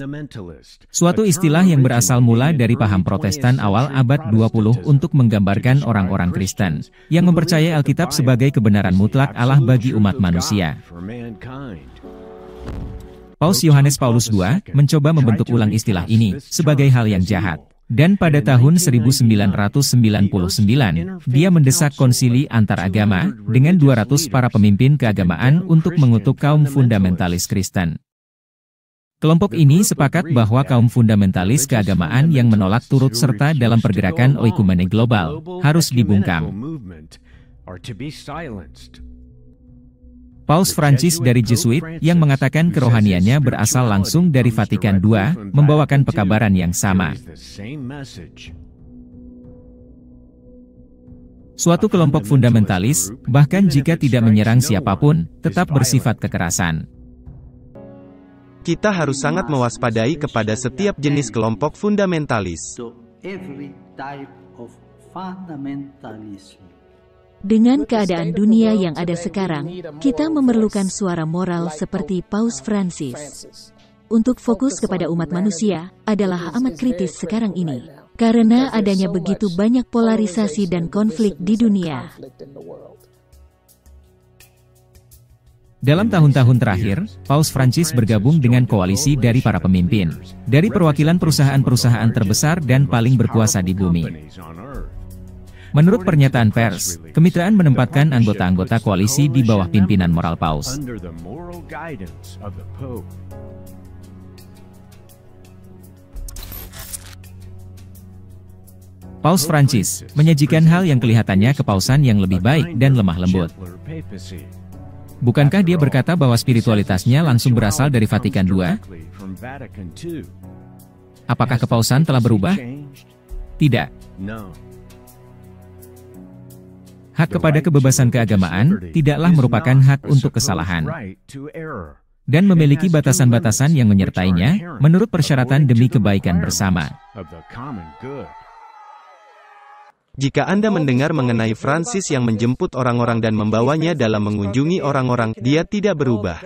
Suatu istilah yang berasal mula dari paham Protestan awal abad 20 untuk menggambarkan orang-orang Kristen, yang mempercayai Alkitab sebagai kebenaran mutlak Allah bagi umat manusia. Paus Yohanes Paulus II mencoba membentuk ulang istilah ini sebagai hal yang jahat. Dan pada tahun 1999, dia mendesak konsili antaragama dengan 200 para pemimpin keagamaan untuk mengutuk kaum fundamentalis Kristen. Kelompok ini sepakat bahwa kaum fundamentalis keagamaan yang menolak turut serta dalam pergerakan oikumene global harus dibungkam. Paus Francis dari Jesuit, yang mengatakan kerohaniannya berasal langsung dari Vatikan II, membawakan pekabaran yang sama. Suatu kelompok fundamentalis, bahkan jika tidak menyerang siapapun, tetap bersifat kekerasan. Kita harus sangat mewaspadai kepada setiap jenis kelompok fundamentalis. Dengan keadaan dunia yang ada sekarang, kita memerlukan suara moral seperti Paus Francis. Untuk fokus kepada umat manusia, adalah amat kritis sekarang ini. Karena adanya begitu banyak polarisasi dan konflik di dunia. Dalam tahun-tahun terakhir, Paus Francis bergabung dengan koalisi dari para pemimpin, dari perwakilan perusahaan-perusahaan terbesar dan paling berkuasa di bumi. Menurut pernyataan pers, kemitraan menempatkan anggota-anggota koalisi di bawah pimpinan moral Paus. Paus Francis menyajikan hal yang kelihatannya kepausan yang lebih baik dan lemah lembut. Bukankah dia berkata bahwa spiritualitasnya langsung berasal dari Vatikan II? Apakah kepausan telah berubah? Tidak. Hak kepada kebebasan keagamaan tidaklah merupakan hak untuk kesalahan, dan memiliki batasan-batasan yang menyertainya, menurut persyaratan demi kebaikan bersama. Jika Anda mendengar mengenai Francis yang menjemput orang-orang dan membawanya dalam mengunjungi orang-orang, dia tidak berubah.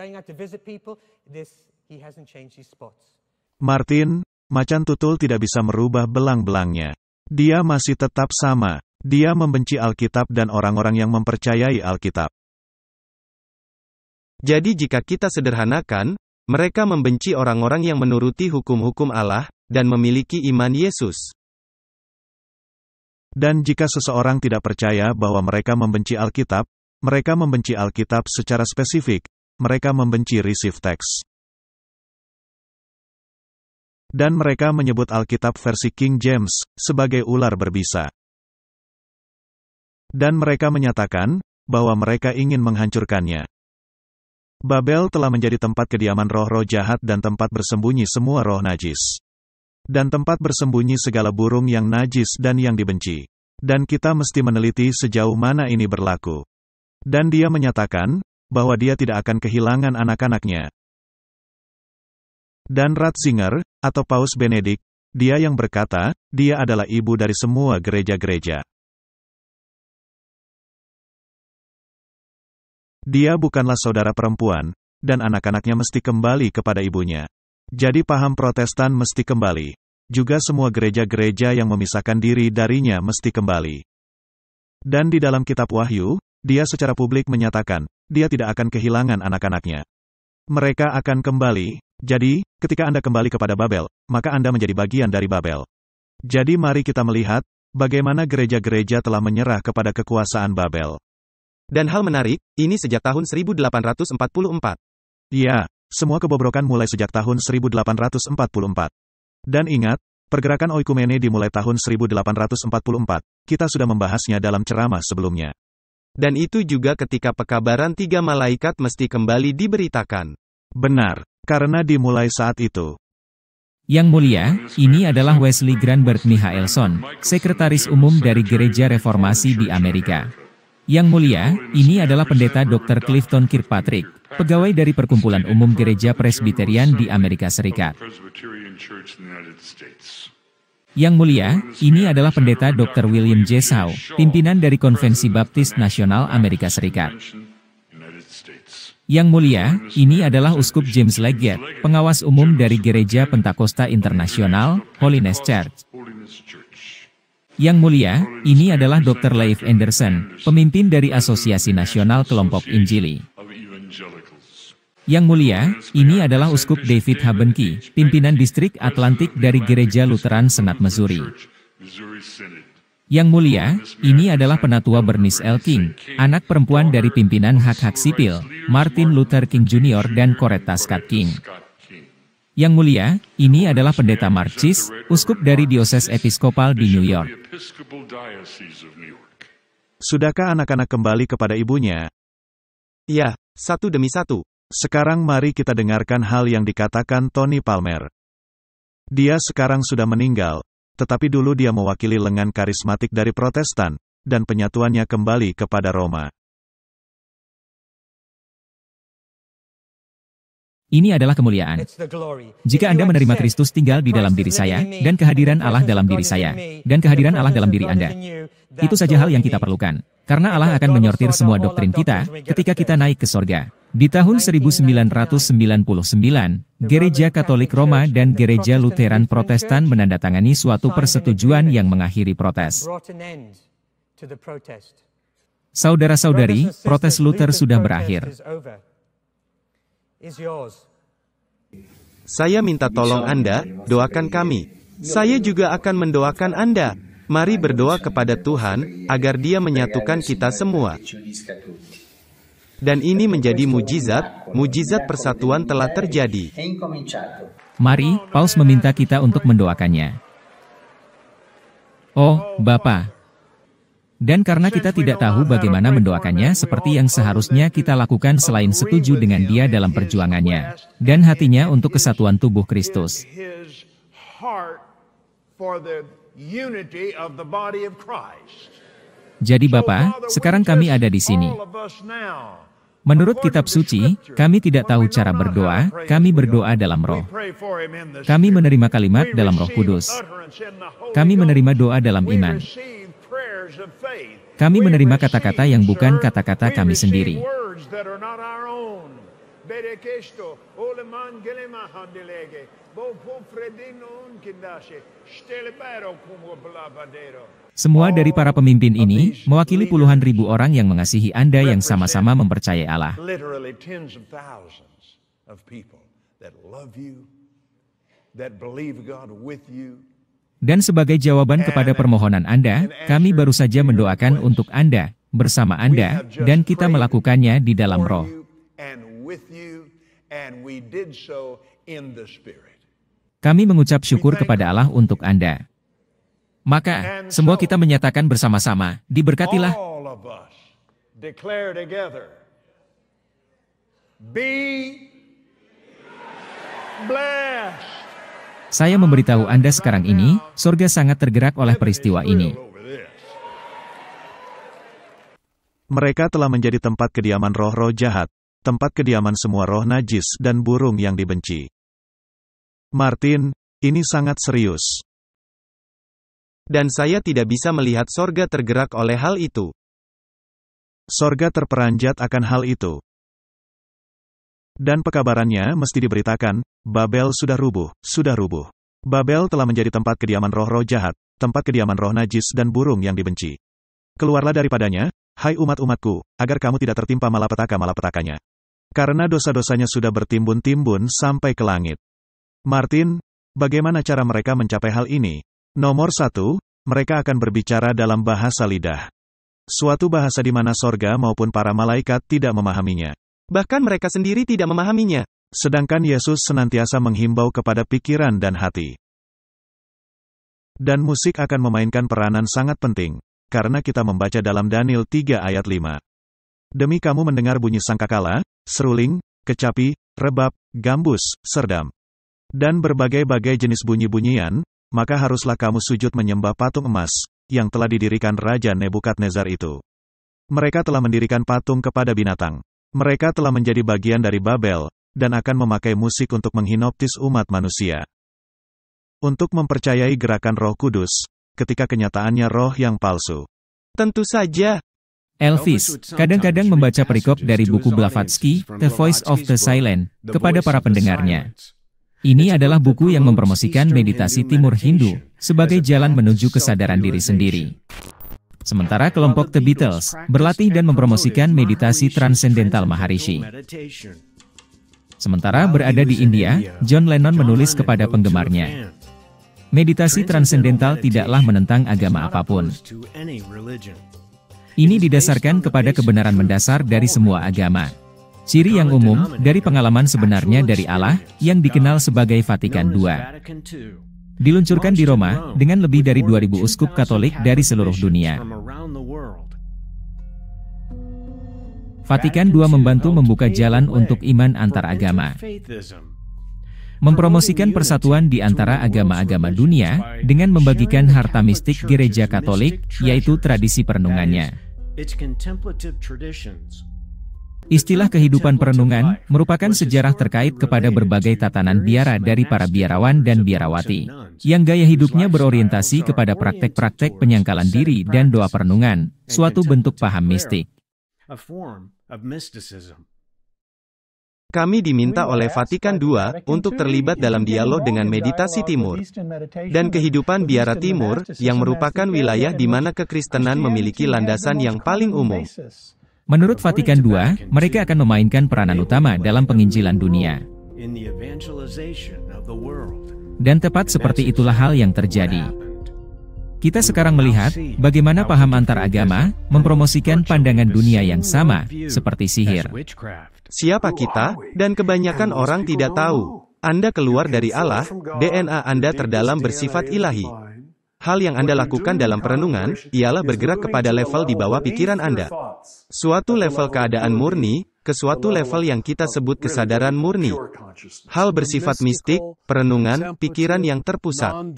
Martin, macan tutul tidak bisa merubah belang-belangnya. Dia masih tetap sama. Dia membenci Alkitab dan orang-orang yang mempercayai Alkitab. Jadi jika kita sederhanakan, mereka membenci orang-orang yang menuruti hukum-hukum Allah, dan memiliki iman Yesus. Dan jika seseorang tidak percaya bahwa mereka membenci Alkitab, mereka membenci Alkitab secara spesifik, mereka membenci receive text. Dan mereka menyebut Alkitab versi King James sebagai ular berbisa. Dan mereka menyatakan bahwa mereka ingin menghancurkannya. Babel telah menjadi tempat kediaman roh-roh jahat dan tempat bersembunyi semua roh najis. Dan tempat bersembunyi segala burung yang najis dan yang dibenci. Dan kita mesti meneliti sejauh mana ini berlaku. Dan dia menyatakan bahwa dia tidak akan kehilangan anak-anaknya. Dan Ratzinger, atau Paus Benedict, dia yang berkata, dia adalah ibu dari semua gereja-gereja. Dia bukanlah saudara perempuan, dan anak-anaknya mesti kembali kepada ibunya. Jadi paham Protestan mesti kembali. Juga semua gereja-gereja yang memisahkan diri darinya mesti kembali. Dan di dalam kitab Wahyu, dia secara publik menyatakan, dia tidak akan kehilangan anak-anaknya. Mereka akan kembali. Jadi, ketika Anda kembali kepada Babel, maka Anda menjadi bagian dari Babel. Jadi mari kita melihat, bagaimana gereja-gereja telah menyerah kepada kekuasaan Babel. Dan hal menarik, ini sejak tahun 1844. Ya, semua kebobrokan mulai sejak tahun 1844. Dan ingat, pergerakan oikumene dimulai tahun 1844. Kita sudah membahasnya dalam ceramah sebelumnya. Dan itu juga ketika pekabaran 3 malaikat mesti kembali diberitakan. Benar, karena dimulai saat itu. Yang mulia, ini adalah Wesley Granberg Michaelson, Sekretaris Umum dari Gereja Reformasi di Amerika. Yang mulia, ini adalah Pendeta Dr. Clifton Kirkpatrick, pegawai dari Perkumpulan Umum Gereja Presbiterian di Amerika Serikat. Yang mulia, ini adalah Pendeta Dr. William J. Shaw, pimpinan dari Konvensi Baptis Nasional Amerika Serikat. Yang mulia, ini adalah Uskup James Leggett, pengawas umum dari Gereja Pentakosta Internasional, Holiness Church. Yang mulia, ini adalah Dr. Leif Anderson, pemimpin dari Asosiasi Nasional Kelompok Injili. Yang mulia, ini adalah Uskup David Habenki, pimpinan distrik Atlantik dari Gereja Lutheran Senat Missouri. Yang mulia, ini adalah Penatua Bernice L. King, anak perempuan dari pimpinan hak-hak sipil, Martin Luther King Jr. dan Coretta Scott King. Yang mulia, ini adalah Pendeta Mark Chis, uskup dari Dioses Episkopal di New York. Sudahkah anak-anak kembali kepada ibunya? Ya, satu demi satu. Sekarang mari kita dengarkan hal yang dikatakan Tony Palmer. Dia sekarang sudah meninggal, tetapi dulu dia mewakili lengan karismatik dari Protestan, dan penyatuannya kembali kepada Roma. Ini adalah kemuliaan. Jika Anda menerima Kristus tinggal di dalam diri saya, dan kehadiran Allah dalam diri saya, dan kehadiran Allah dalam diri Anda, itu saja hal yang kita perlukan. Karena Allah akan menyortir semua doktrin kita, ketika kita naik ke sorga. Di tahun 1999, Gereja Katolik Roma dan Gereja Lutheran Protestan menandatangani suatu persetujuan yang mengakhiri protes. Saudara-saudari, protes Luther sudah berakhir. Saya minta tolong Anda, doakan kami. Saya juga akan mendoakan Anda. Mari berdoa kepada Tuhan, agar Dia menyatukan kita semua. Dan ini menjadi mujizat persatuan telah terjadi. Mari, Paus meminta kita untuk mendoakannya. Oh, Bapa. Dan karena kita tidak tahu bagaimana mendoakannya seperti yang seharusnya kita lakukan selain setuju dengan Dia dalam perjuangannya, dan hatinya untuk kesatuan tubuh Kristus. Jadi Bapa, sekarang kami ada di sini. Menurut kitab suci, kami tidak tahu cara berdoa, kami berdoa dalam roh. Kami menerima kalimat dalam Roh Kudus. Kami menerima doa dalam iman. Kami menerima kata-kata yang bukan kata-kata kami sendiri. Semua dari para pemimpin ini mewakili puluhan ribu orang yang mengasihi Anda yang sama-sama mempercayai Allah. Dan sebagai jawaban kepada permohonan Anda, kami baru saja mendoakan untuk Anda, bersama Anda, dan kita melakukannya di dalam roh. Kami mengucap syukur kepada Allah untuk Anda. Maka, semua kita menyatakan bersama-sama, diberkatilah. Saya memberitahu Anda sekarang ini, surga sangat tergerak oleh peristiwa ini. Mereka telah menjadi tempat kediaman roh-roh jahat, tempat kediaman semua roh najis dan burung yang dibenci. Martin, ini sangat serius. Dan saya tidak bisa melihat sorga tergerak oleh hal itu. Sorga terperanjat akan hal itu. Dan pekabarannya mesti diberitakan, Babel sudah rubuh, sudah rubuh. Babel telah menjadi tempat kediaman roh-roh jahat, tempat kediaman roh najis dan burung yang dibenci. Keluarlah daripadanya, hai umat-umatku, agar kamu tidak tertimpa malapetaka-malapetakanya. Karena dosa-dosanya sudah bertimbun-timbun sampai ke langit. Martin, bagaimana cara mereka mencapai hal ini? Nomor 1, mereka akan berbicara dalam bahasa lidah. Suatu bahasa di mana sorga maupun para malaikat tidak memahaminya. Bahkan mereka sendiri tidak memahaminya. Sedangkan Yesus senantiasa menghimbau kepada pikiran dan hati. Dan musik akan memainkan peranan sangat penting, karena kita membaca dalam Daniel 3 ayat 5. Demi kamu mendengar bunyi sangkakala, seruling, kecapi, rebab, gambus, serdam, dan berbagai-bagai jenis bunyi-bunyian, maka haruslah kamu sujud menyembah patung emas, yang telah didirikan Raja Nebukadnezar itu. Mereka telah mendirikan patung kepada binatang. Mereka telah menjadi bagian dari Babel, dan akan memakai musik untuk menghinoptis umat manusia. Untuk mempercayai gerakan Roh Kudus, ketika kenyataannya roh yang palsu. Tentu saja. Elvis, kadang-kadang membaca perikop dari buku Blavatsky, The Voice of the Silent, kepada para pendengarnya. Ini adalah buku yang mempromosikan meditasi Timur Hindu, sebagai jalan menuju kesadaran diri sendiri. Sementara kelompok The Beatles, berlatih dan mempromosikan meditasi transendental Maharishi. Sementara berada di India, John Lennon menulis kepada penggemarnya, meditasi transendental tidaklah menentang agama apapun. Ini didasarkan kepada kebenaran mendasar dari semua agama. Ciri yang umum dari pengalaman sebenarnya dari Allah, yang dikenal sebagai Vatikan II. Diluncurkan di Roma, dengan lebih dari 2.000 uskup Katolik dari seluruh dunia. Vatikan II membantu membuka jalan untuk iman antar agama. Mempromosikan persatuan di antara agama-agama dunia, dengan membagikan harta mistik Gereja Katolik, yaitu tradisi perenungannya. Istilah kehidupan perenungan merupakan sejarah terkait kepada berbagai tatanan biara dari para biarawan dan biarawati, yang gaya hidupnya berorientasi kepada praktek-praktek penyangkalan diri dan doa perenungan, suatu bentuk paham mistik. Kami diminta oleh Vatikan II untuk terlibat dalam dialog dengan meditasi Timur dan kehidupan biara Timur, yang merupakan wilayah di mana kekristenan memiliki landasan yang paling umum. Menurut Vatikan II, mereka akan memainkan peranan utama dalam penginjilan dunia. Dan tepat seperti itulah hal yang terjadi. Kita sekarang melihat bagaimana paham antar agama mempromosikan pandangan dunia yang sama, seperti sihir. Siapa kita? Dan kebanyakan orang tidak tahu. Anda keluar dari Allah, DNA Anda terdalam bersifat ilahi. Hal yang Anda lakukan dalam perenungan, ialah bergerak kepada level di bawah pikiran Anda. Suatu level keadaan murni, ke suatu level yang kita sebut kesadaran murni. Hal bersifat mistik, perenungan, pikiran yang terpusat.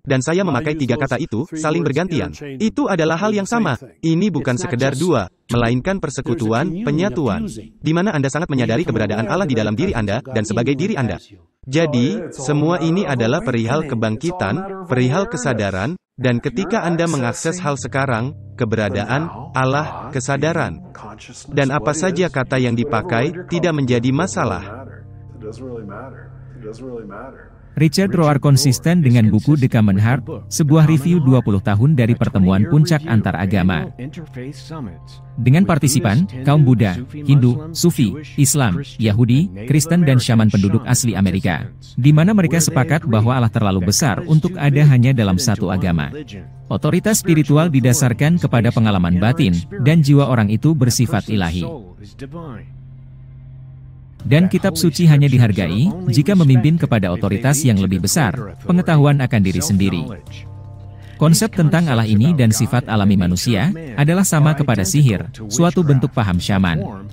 Dan saya memakai 3 kata itu, saling bergantian. Itu adalah hal yang sama. Ini bukan sekedar dua, melainkan persekutuan, penyatuan. Di mana Anda sangat menyadari keberadaan Allah di dalam diri Anda, dan sebagai diri Anda. Jadi, semua ini adalah perihal kebangkitan, perihal kesadaran, dan ketika Anda mengakses hal sekarang, keberadaan, Allah, kesadaran. Dan apa saja kata yang dipakai, tidak menjadi masalah. Richard Rohr konsisten dengan buku The Common Heart, sebuah review 20 tahun dari pertemuan puncak antar agama. Dengan partisipan, kaum Buddha, Hindu, Sufi, Islam, Yahudi, Kristen dan Syaman penduduk asli Amerika, di mana mereka sepakat bahwa Allah terlalu besar untuk ada hanya dalam satu agama. Otoritas spiritual didasarkan kepada pengalaman batin, dan jiwa orang itu bersifat ilahi. Dan kitab suci hanya dihargai jika memimpin kepada otoritas yang lebih besar, pengetahuan akan diri sendiri. Konsep tentang Allah ini dan sifat alami manusia adalah sama kepada sihir, suatu bentuk paham syaman.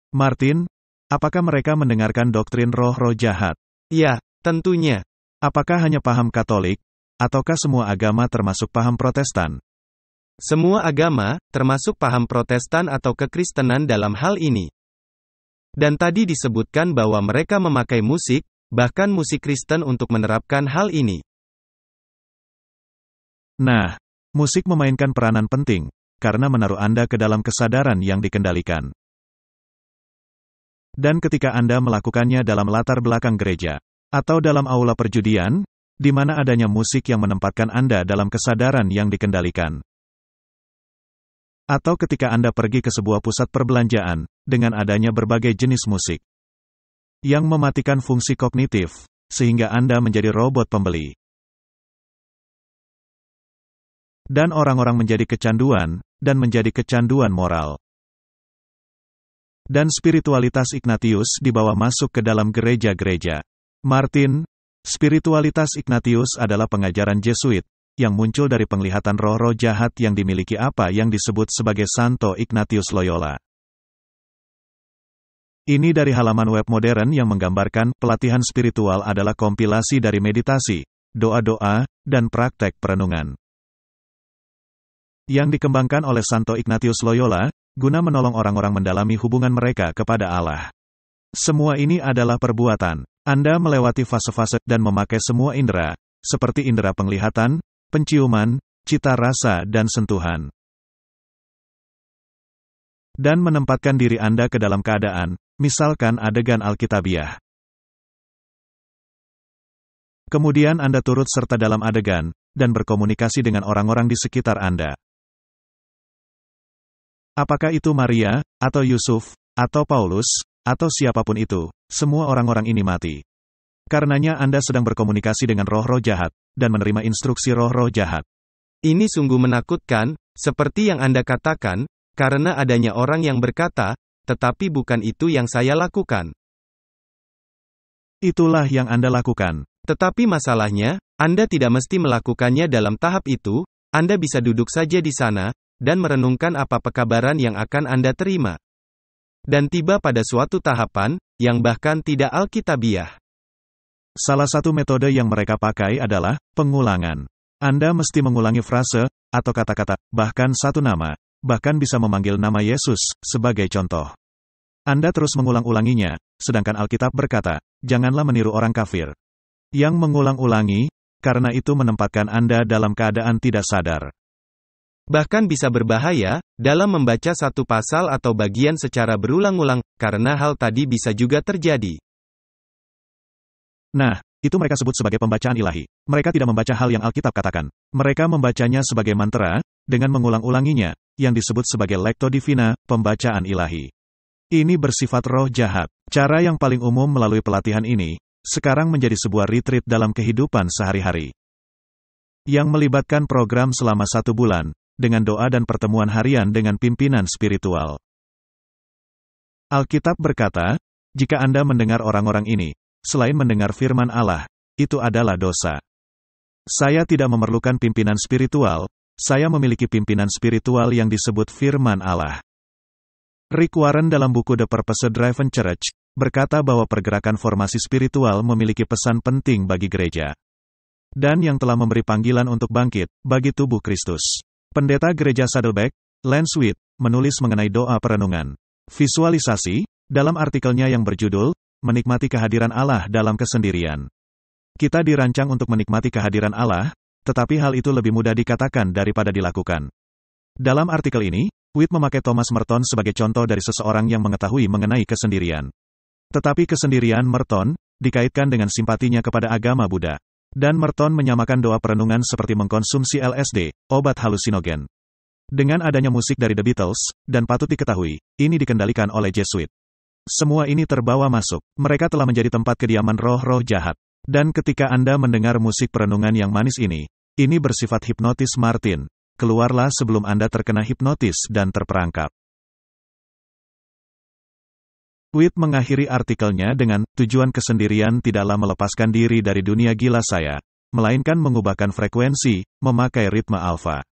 Martin, apakah mereka mendengarkan doktrin roh-roh jahat? Ya, tentunya. Apakah hanya paham Katolik, ataukah semua agama termasuk paham Protestan? Semua agama, termasuk paham Protestan atau kekristenan dalam hal ini. Dan tadi disebutkan bahwa mereka memakai musik, bahkan musik Kristen untuk menerapkan hal ini. Nah, musik memainkan peranan penting, karena menaruh Anda ke dalam kesadaran yang dikendalikan. Dan ketika Anda melakukannya dalam latar belakang gereja, atau dalam aula perjudian, di mana adanya musik yang menempatkan Anda dalam kesadaran yang dikendalikan. Atau ketika Anda pergi ke sebuah pusat perbelanjaan, dengan adanya berbagai jenis musik yang mematikan fungsi kognitif, sehingga Anda menjadi robot pembeli. Dan orang-orang menjadi kecanduan, dan menjadi kecanduan moral. Dan spiritualitas Ignatius dibawa masuk ke dalam gereja-gereja. Martin, spiritualitas Ignatius adalah pengajaran Jesuit, yang muncul dari penglihatan roh-roh jahat yang dimiliki apa yang disebut sebagai Santo Ignatius Loyola. Ini dari halaman web modern yang menggambarkan pelatihan spiritual adalah kompilasi dari meditasi, doa-doa, dan praktek perenungan. Yang dikembangkan oleh Santo Ignatius Loyola, guna menolong orang-orang mendalami hubungan mereka kepada Allah. Semua ini adalah perbuatan. Anda melewati fase-fase dan memakai semua indera, seperti indera penglihatan, penciuman, cita rasa dan sentuhan. Dan menempatkan diri Anda ke dalam keadaan, misalkan adegan Alkitabiah. Kemudian Anda turut serta dalam adegan, dan berkomunikasi dengan orang-orang di sekitar Anda. Apakah itu Maria, atau Yusuf, atau Paulus, atau siapapun itu, semua orang-orang ini mati. Karenanya Anda sedang berkomunikasi dengan roh-roh jahat, dan menerima instruksi roh-roh jahat. Ini sungguh menakutkan, seperti yang Anda katakan, karena adanya orang yang berkata, tetapi bukan itu yang saya lakukan. Itulah yang Anda lakukan. Tetapi masalahnya, Anda tidak mesti melakukannya dalam tahap itu, Anda bisa duduk saja di sana, dan merenungkan apa pekabaran yang akan Anda terima. Dan tiba pada suatu tahapan, yang bahkan tidak alkitabiah. Salah satu metode yang mereka pakai adalah pengulangan. Anda mesti mengulangi frase, atau kata-kata, bahkan satu nama, bahkan bisa memanggil nama Yesus, sebagai contoh. Anda terus mengulang-ulanginya, sedangkan Alkitab berkata, janganlah meniru orang kafir. Yang mengulang-ulangi, karena itu menempatkan Anda dalam keadaan tidak sadar. Bahkan bisa berbahaya, dalam membaca satu pasal atau bagian secara berulang-ulang, karena hal tadi bisa juga terjadi. Nah, itu mereka sebut sebagai pembacaan ilahi. Mereka tidak membaca hal yang Alkitab katakan. Mereka membacanya sebagai mantra, dengan mengulang-ulanginya, yang disebut sebagai lectio divina, pembacaan ilahi. Ini bersifat roh jahat. Cara yang paling umum melalui pelatihan ini, sekarang menjadi sebuah retreat dalam kehidupan sehari-hari. yang melibatkan program selama 1 bulan, dengan doa dan pertemuan harian dengan pimpinan spiritual. Alkitab berkata, jika Anda mendengar orang-orang ini, selain mendengar firman Allah, itu adalah dosa. Saya tidak memerlukan pimpinan spiritual, saya memiliki pimpinan spiritual yang disebut firman Allah. Rick Warren dalam buku The Purpose-Driven Church, berkata bahwa pergerakan formasi spiritual memiliki pesan penting bagi gereja. Dan yang telah memberi panggilan untuk bangkit, bagi tubuh Kristus. Pendeta Gereja Saddleback, Lance Witt, menulis mengenai doa perenungan. Visualisasi, dalam artikelnya yang berjudul, Menikmati Kehadiran Allah dalam Kesendirian. Kita dirancang untuk menikmati kehadiran Allah, tetapi hal itu lebih mudah dikatakan daripada dilakukan. Dalam artikel ini, Witt memakai Thomas Merton sebagai contoh dari seseorang yang mengetahui mengenai kesendirian. Tetapi kesendirian Merton, dikaitkan dengan simpatinya kepada agama Buddha. Dan Merton menyamakan doa perenungan seperti mengkonsumsi LSD, obat halusinogen. Dengan adanya musik dari The Beatles, dan patut diketahui, ini dikendalikan oleh Jesuit. Semua ini terbawa masuk, mereka telah menjadi tempat kediaman roh-roh jahat. Dan ketika Anda mendengar musik perenungan yang manis ini bersifat hipnotis Martin, keluarlah sebelum Anda terkena hipnotis dan terperangkap. Witt mengakhiri artikelnya dengan, tujuan kesendirian tidaklah melepaskan diri dari dunia gila saya, melainkan mengubahkan frekuensi, memakai ritme alfa.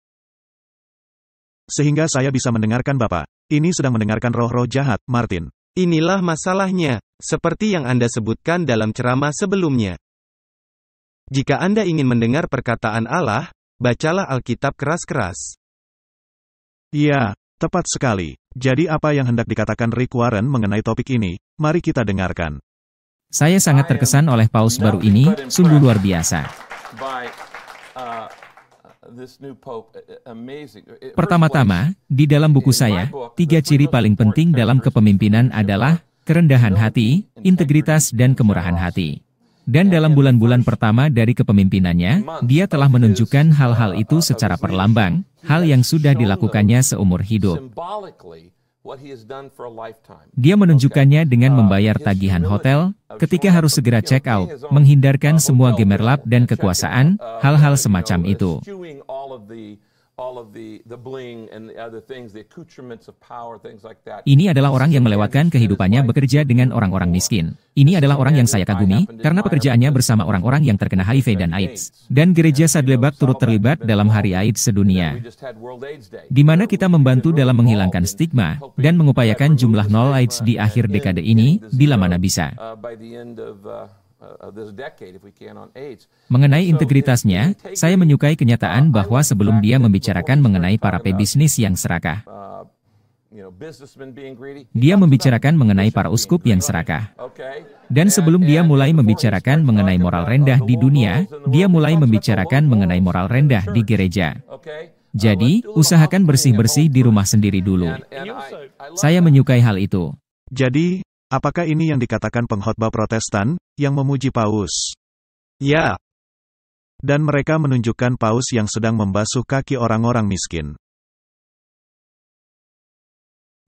Sehingga saya bisa mendengarkan Bapak. Ini sedang mendengarkan roh-roh jahat, Martin. Inilah masalahnya, seperti yang Anda sebutkan dalam ceramah sebelumnya. Jika Anda ingin mendengar perkataan Allah, bacalah Alkitab keras-keras. Ya, tepat sekali. Jadi apa yang hendak dikatakan Rick Warren mengenai topik ini? Mari kita dengarkan. Saya sangat terkesan oleh paus baru ini, sungguh luar biasa. Pertama-tama, di dalam buku saya, 3 ciri paling penting dalam kepemimpinan adalah kerendahan hati, integritas dan kemurahan hati. Dan dalam bulan-bulan pertama dari kepemimpinannya, dia telah menunjukkan hal-hal itu secara perlambang, hal yang sudah dilakukannya seumur hidup. Dia menunjukkannya dengan membayar tagihan hotel, ketika harus segera check out, menghindarkan semua gemerlap dan kekuasaan, hal-hal semacam itu. Ini adalah orang yang melewatkan kehidupannya bekerja dengan orang-orang miskin. Ini adalah orang yang saya kagumi, karena pekerjaannya bersama orang-orang yang terkena HIV dan AIDS. Dan gereja Saddleback turut terlibat dalam Hari AIDS Sedunia, di mana kita membantu dalam menghilangkan stigma, dan mengupayakan jumlah nol AIDS di akhir dekade ini, bila mana bisa. Mengenai integritasnya, saya menyukai kenyataan bahwa sebelum dia membicarakan mengenai para pebisnis yang serakah, dia membicarakan mengenai para uskup yang serakah. Dan sebelum dia mulai membicarakan mengenai moral rendah di dunia, dia mulai membicarakan mengenai moral rendah di gereja. Jadi, usahakan bersih-bersih di rumah sendiri dulu. Saya menyukai hal itu. Jadi, apakah ini yang dikatakan pengkhotbah Protestan, yang memuji Paus? Ya. Dan mereka menunjukkan Paus yang sedang membasuh kaki orang-orang miskin.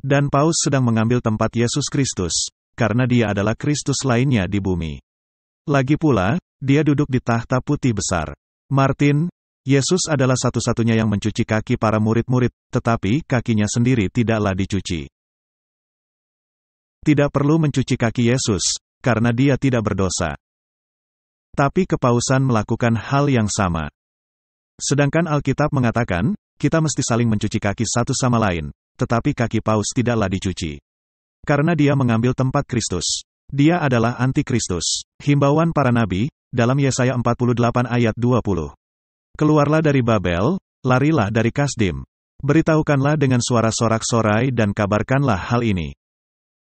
Dan Paus sedang mengambil tempat Yesus Kristus, karena dia adalah Kristus lainnya di bumi. Lagi pula, dia duduk di tahta putih besar. Martin, Yesus adalah satu-satunya yang mencuci kaki para murid-murid, tetapi kakinya sendiri tidaklah dicuci. Tidak perlu mencuci kaki Yesus, karena dia tidak berdosa. Tapi kepausan melakukan hal yang sama. Sedangkan Alkitab mengatakan, kita mesti saling mencuci kaki satu sama lain, tetapi kaki paus tidaklah dicuci. Karena dia mengambil tempat Kristus. Dia adalah anti-Kristus. Himbauan para nabi, dalam Yesaya 48 ayat 20. Keluarlah dari Babel, larilah dari Kasdim. Beritahukanlah dengan suara sorak-sorai dan kabarkanlah hal ini.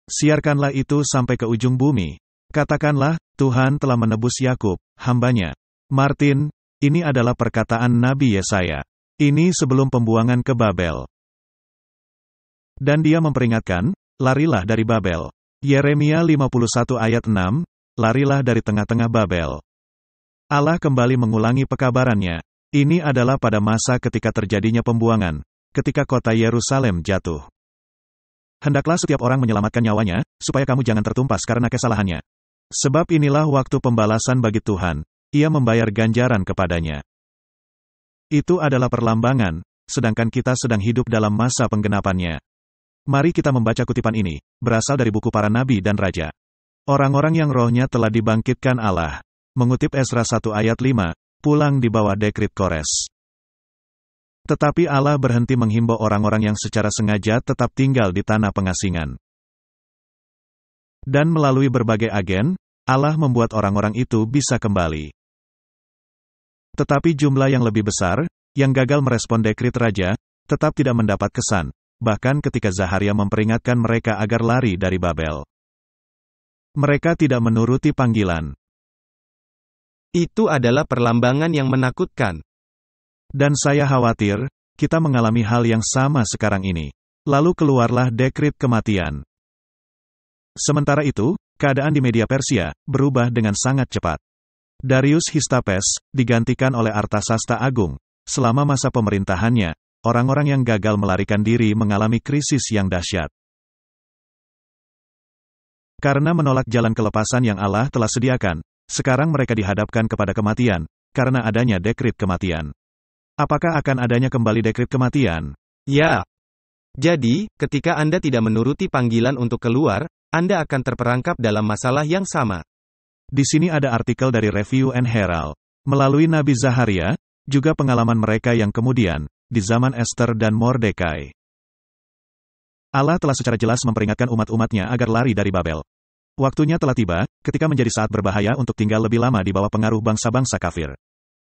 Siarkanlah itu sampai ke ujung bumi. Katakanlah, Tuhan telah menebus Yakub, hambanya. Martin, ini adalah perkataan Nabi Yesaya. Ini sebelum pembuangan ke Babel. Dan dia memperingatkan, larilah dari Babel. Yeremia 51 ayat 6, larilah dari tengah-tengah Babel. Allah kembali mengulangi pekabarannya. Ini adalah pada masa ketika terjadinya pembuangan, ketika kota Yerusalem jatuh. Hendaklah setiap orang menyelamatkan nyawanya, supaya kamu jangan tertumpas karena kesalahannya. Sebab inilah waktu pembalasan bagi Tuhan, ia membayar ganjaran kepadanya. Itu adalah perlambangan, sedangkan kita sedang hidup dalam masa penggenapannya. Mari kita membaca kutipan ini, berasal dari buku para nabi dan raja. Orang-orang yang rohnya telah dibangkitkan Allah. Mengutip Ezra 1 ayat 5, pulang di bawah dekrit Kores. Tetapi Allah berhenti menghimbau orang-orang yang secara sengaja tetap tinggal di tanah pengasingan. Dan melalui berbagai agen, Allah membuat orang-orang itu bisa kembali. Tetapi jumlah yang lebih besar, yang gagal merespon dekrit raja, tetap tidak mendapat kesan, bahkan ketika Zaharia memperingatkan mereka agar lari dari Babel. Mereka tidak menuruti panggilan. Itu adalah perlambangan yang menakutkan. Dan saya khawatir, kita mengalami hal yang sama sekarang ini. Lalu keluarlah dekrit kematian. Sementara itu, keadaan di media Persia berubah dengan sangat cepat. Darius Histapes digantikan oleh Artasasta Agung. Selama masa pemerintahannya, orang-orang yang gagal melarikan diri mengalami krisis yang dahsyat. Karena menolak jalan kelepasan yang Allah telah sediakan, sekarang mereka dihadapkan kepada kematian, karena adanya dekrit kematian. Apakah akan adanya kembali dekrit kematian? Ya. Jadi, ketika Anda tidak menuruti panggilan untuk keluar, Anda akan terperangkap dalam masalah yang sama. Di sini ada artikel dari Review and Herald. Melalui Nabi Zaharia, juga pengalaman mereka yang kemudian, di zaman Esther dan Mordekai. Allah telah secara jelas memperingatkan umat-umatnya agar lari dari Babel. Waktunya telah tiba, ketika menjadi saat berbahaya untuk tinggal lebih lama di bawah pengaruh bangsa-bangsa kafir.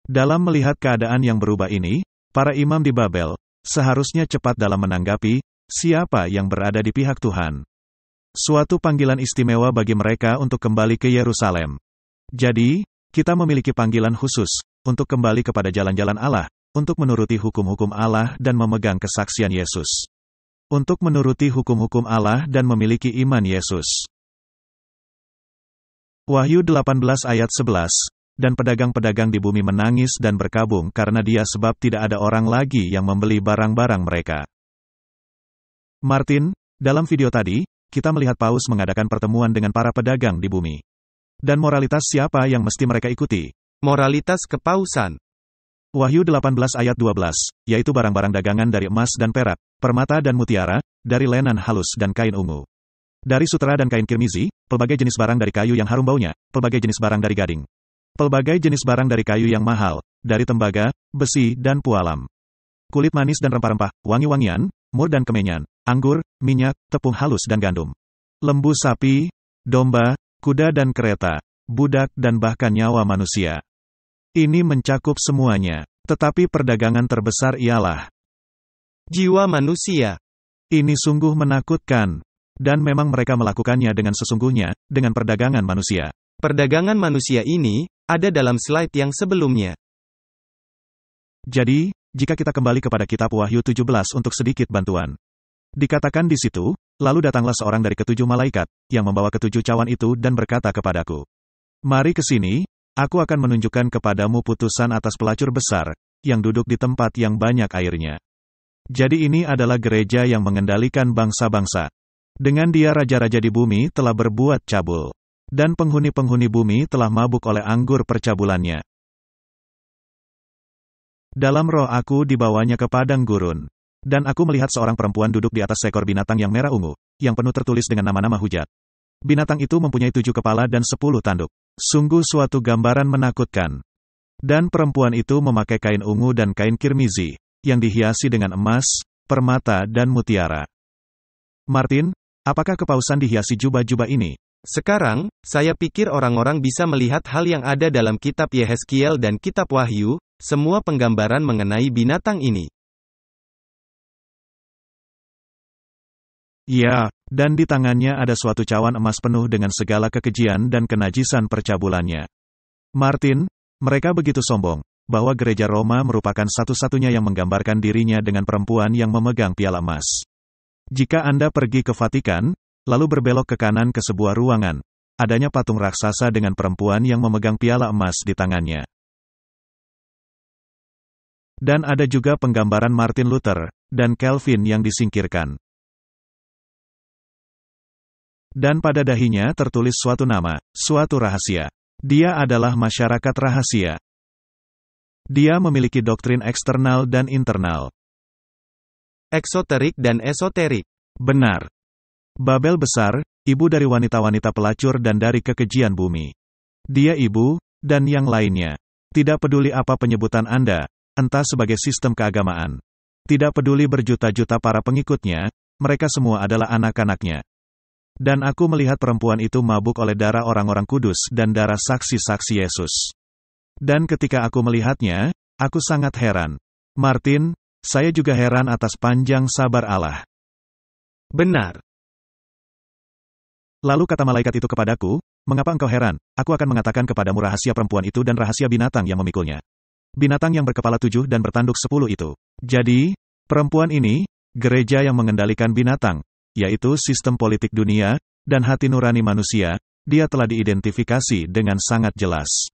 Dalam melihat keadaan yang berubah ini, para imam di Babel, seharusnya cepat dalam menanggapi, siapa yang berada di pihak Tuhan. Suatu panggilan istimewa bagi mereka untuk kembali ke Yerusalem. Jadi, kita memiliki panggilan khusus, untuk kembali kepada jalan-jalan Allah, untuk menuruti hukum-hukum Allah dan memegang kesaksian Yesus. Untuk menuruti hukum-hukum Allah dan memiliki iman Yesus. Wahyu 18 ayat 11, dan pedagang-pedagang di bumi menangis dan berkabung karena dia sebab tidak ada orang lagi yang membeli barang-barang mereka. Martin, dalam video tadi, kita melihat Paus mengadakan pertemuan dengan para pedagang di bumi. Dan moralitas siapa yang mesti mereka ikuti? Moralitas kepausan. Wahyu 18 ayat 12, yaitu barang-barang dagangan dari emas dan perak, permata dan mutiara, dari lenan halus dan kain ungu. Dari sutera dan kain kirmizi, pelbagai jenis barang dari kayu yang harum baunya, pelbagai jenis barang dari gading. Pelbagai jenis barang dari kayu yang mahal, dari tembaga, besi dan pualam. Kulit manis dan rempah-rempah, wangi-wangian, mur dan kemenyan, anggur, minyak, tepung halus dan gandum. Lembu sapi, domba, kuda dan kereta, budak dan bahkan nyawa manusia. Ini mencakup semuanya, tetapi perdagangan terbesar ialah jiwa manusia. Ini sungguh menakutkan. Dan memang mereka melakukannya dengan sesungguhnya, dengan perdagangan manusia. Perdagangan manusia ini, ada dalam slide yang sebelumnya. Jadi, jika kita kembali kepada kitab Wahyu 17 untuk sedikit bantuan. Dikatakan di situ, lalu datanglah seorang dari ketujuh malaikat, yang membawa ketujuh cawan itu dan berkata kepadaku, "Mari ke sini, aku akan menunjukkan kepadamu putusan atas pelacur besar, yang duduk di tempat yang banyak airnya." Jadi ini adalah gereja yang mengendalikan bangsa-bangsa. Dengan dia raja-raja di bumi telah berbuat cabul. Dan penghuni-penghuni bumi telah mabuk oleh anggur percabulannya. Dalam roh aku dibawanya ke padang gurun. Dan aku melihat seorang perempuan duduk di atas seekor binatang yang merah ungu, yang penuh tertulis dengan nama-nama hujat. Binatang itu mempunyai 7 kepala dan 10 tanduk. Sungguh suatu gambaran menakutkan. Dan perempuan itu memakai kain ungu dan kain kirmizi, yang dihiasi dengan emas, permata dan mutiara. Martin, apakah kepausan dihiasi jubah-jubah ini? Sekarang, saya pikir orang-orang bisa melihat hal yang ada dalam kitab Yehezkiel dan kitab Wahyu, semua penggambaran mengenai binatang ini. Ya, dan di tangannya ada suatu cawan emas penuh dengan segala kekejian dan kenajisan percabulannya. Martin, mereka begitu sombong, bahwa gereja Roma merupakan satu-satunya yang menggambarkan dirinya dengan perempuan yang memegang piala emas. Jika Anda pergi ke Vatikan, lalu berbelok ke kanan ke sebuah ruangan, adanya patung raksasa dengan perempuan yang memegang piala emas di tangannya. Dan ada juga penggambaran Martin Luther dan Calvin yang disingkirkan. Dan pada dahinya tertulis suatu nama, suatu rahasia. Dia adalah masyarakat rahasia. Dia memiliki doktrin eksternal dan internal. Eksoterik dan esoterik. Benar. Babel besar, ibu dari wanita-wanita pelacur dan dari kekejian bumi. Dia ibu, dan yang lainnya. Tidak peduli apa penyebutan Anda, entah sebagai sistem keagamaan. Tidak peduli berjuta-juta para pengikutnya, mereka semua adalah anak-anaknya. Dan aku melihat perempuan itu mabuk oleh darah orang-orang kudus dan darah saksi-saksi Yesus. Dan ketika aku melihatnya, aku sangat heran. Martin, saya juga heran atas panjang sabar Allah. Benar. Lalu kata malaikat itu kepadaku, mengapa engkau heran? Aku akan mengatakan kepadamu rahasia perempuan itu dan rahasia binatang yang memikulnya. Binatang yang berkepala 7 dan bertanduk 10 itu. Jadi, perempuan ini, gereja yang mengendalikan binatang, yaitu sistem politik dunia, dan hati nurani manusia, dia telah diidentifikasi dengan sangat jelas.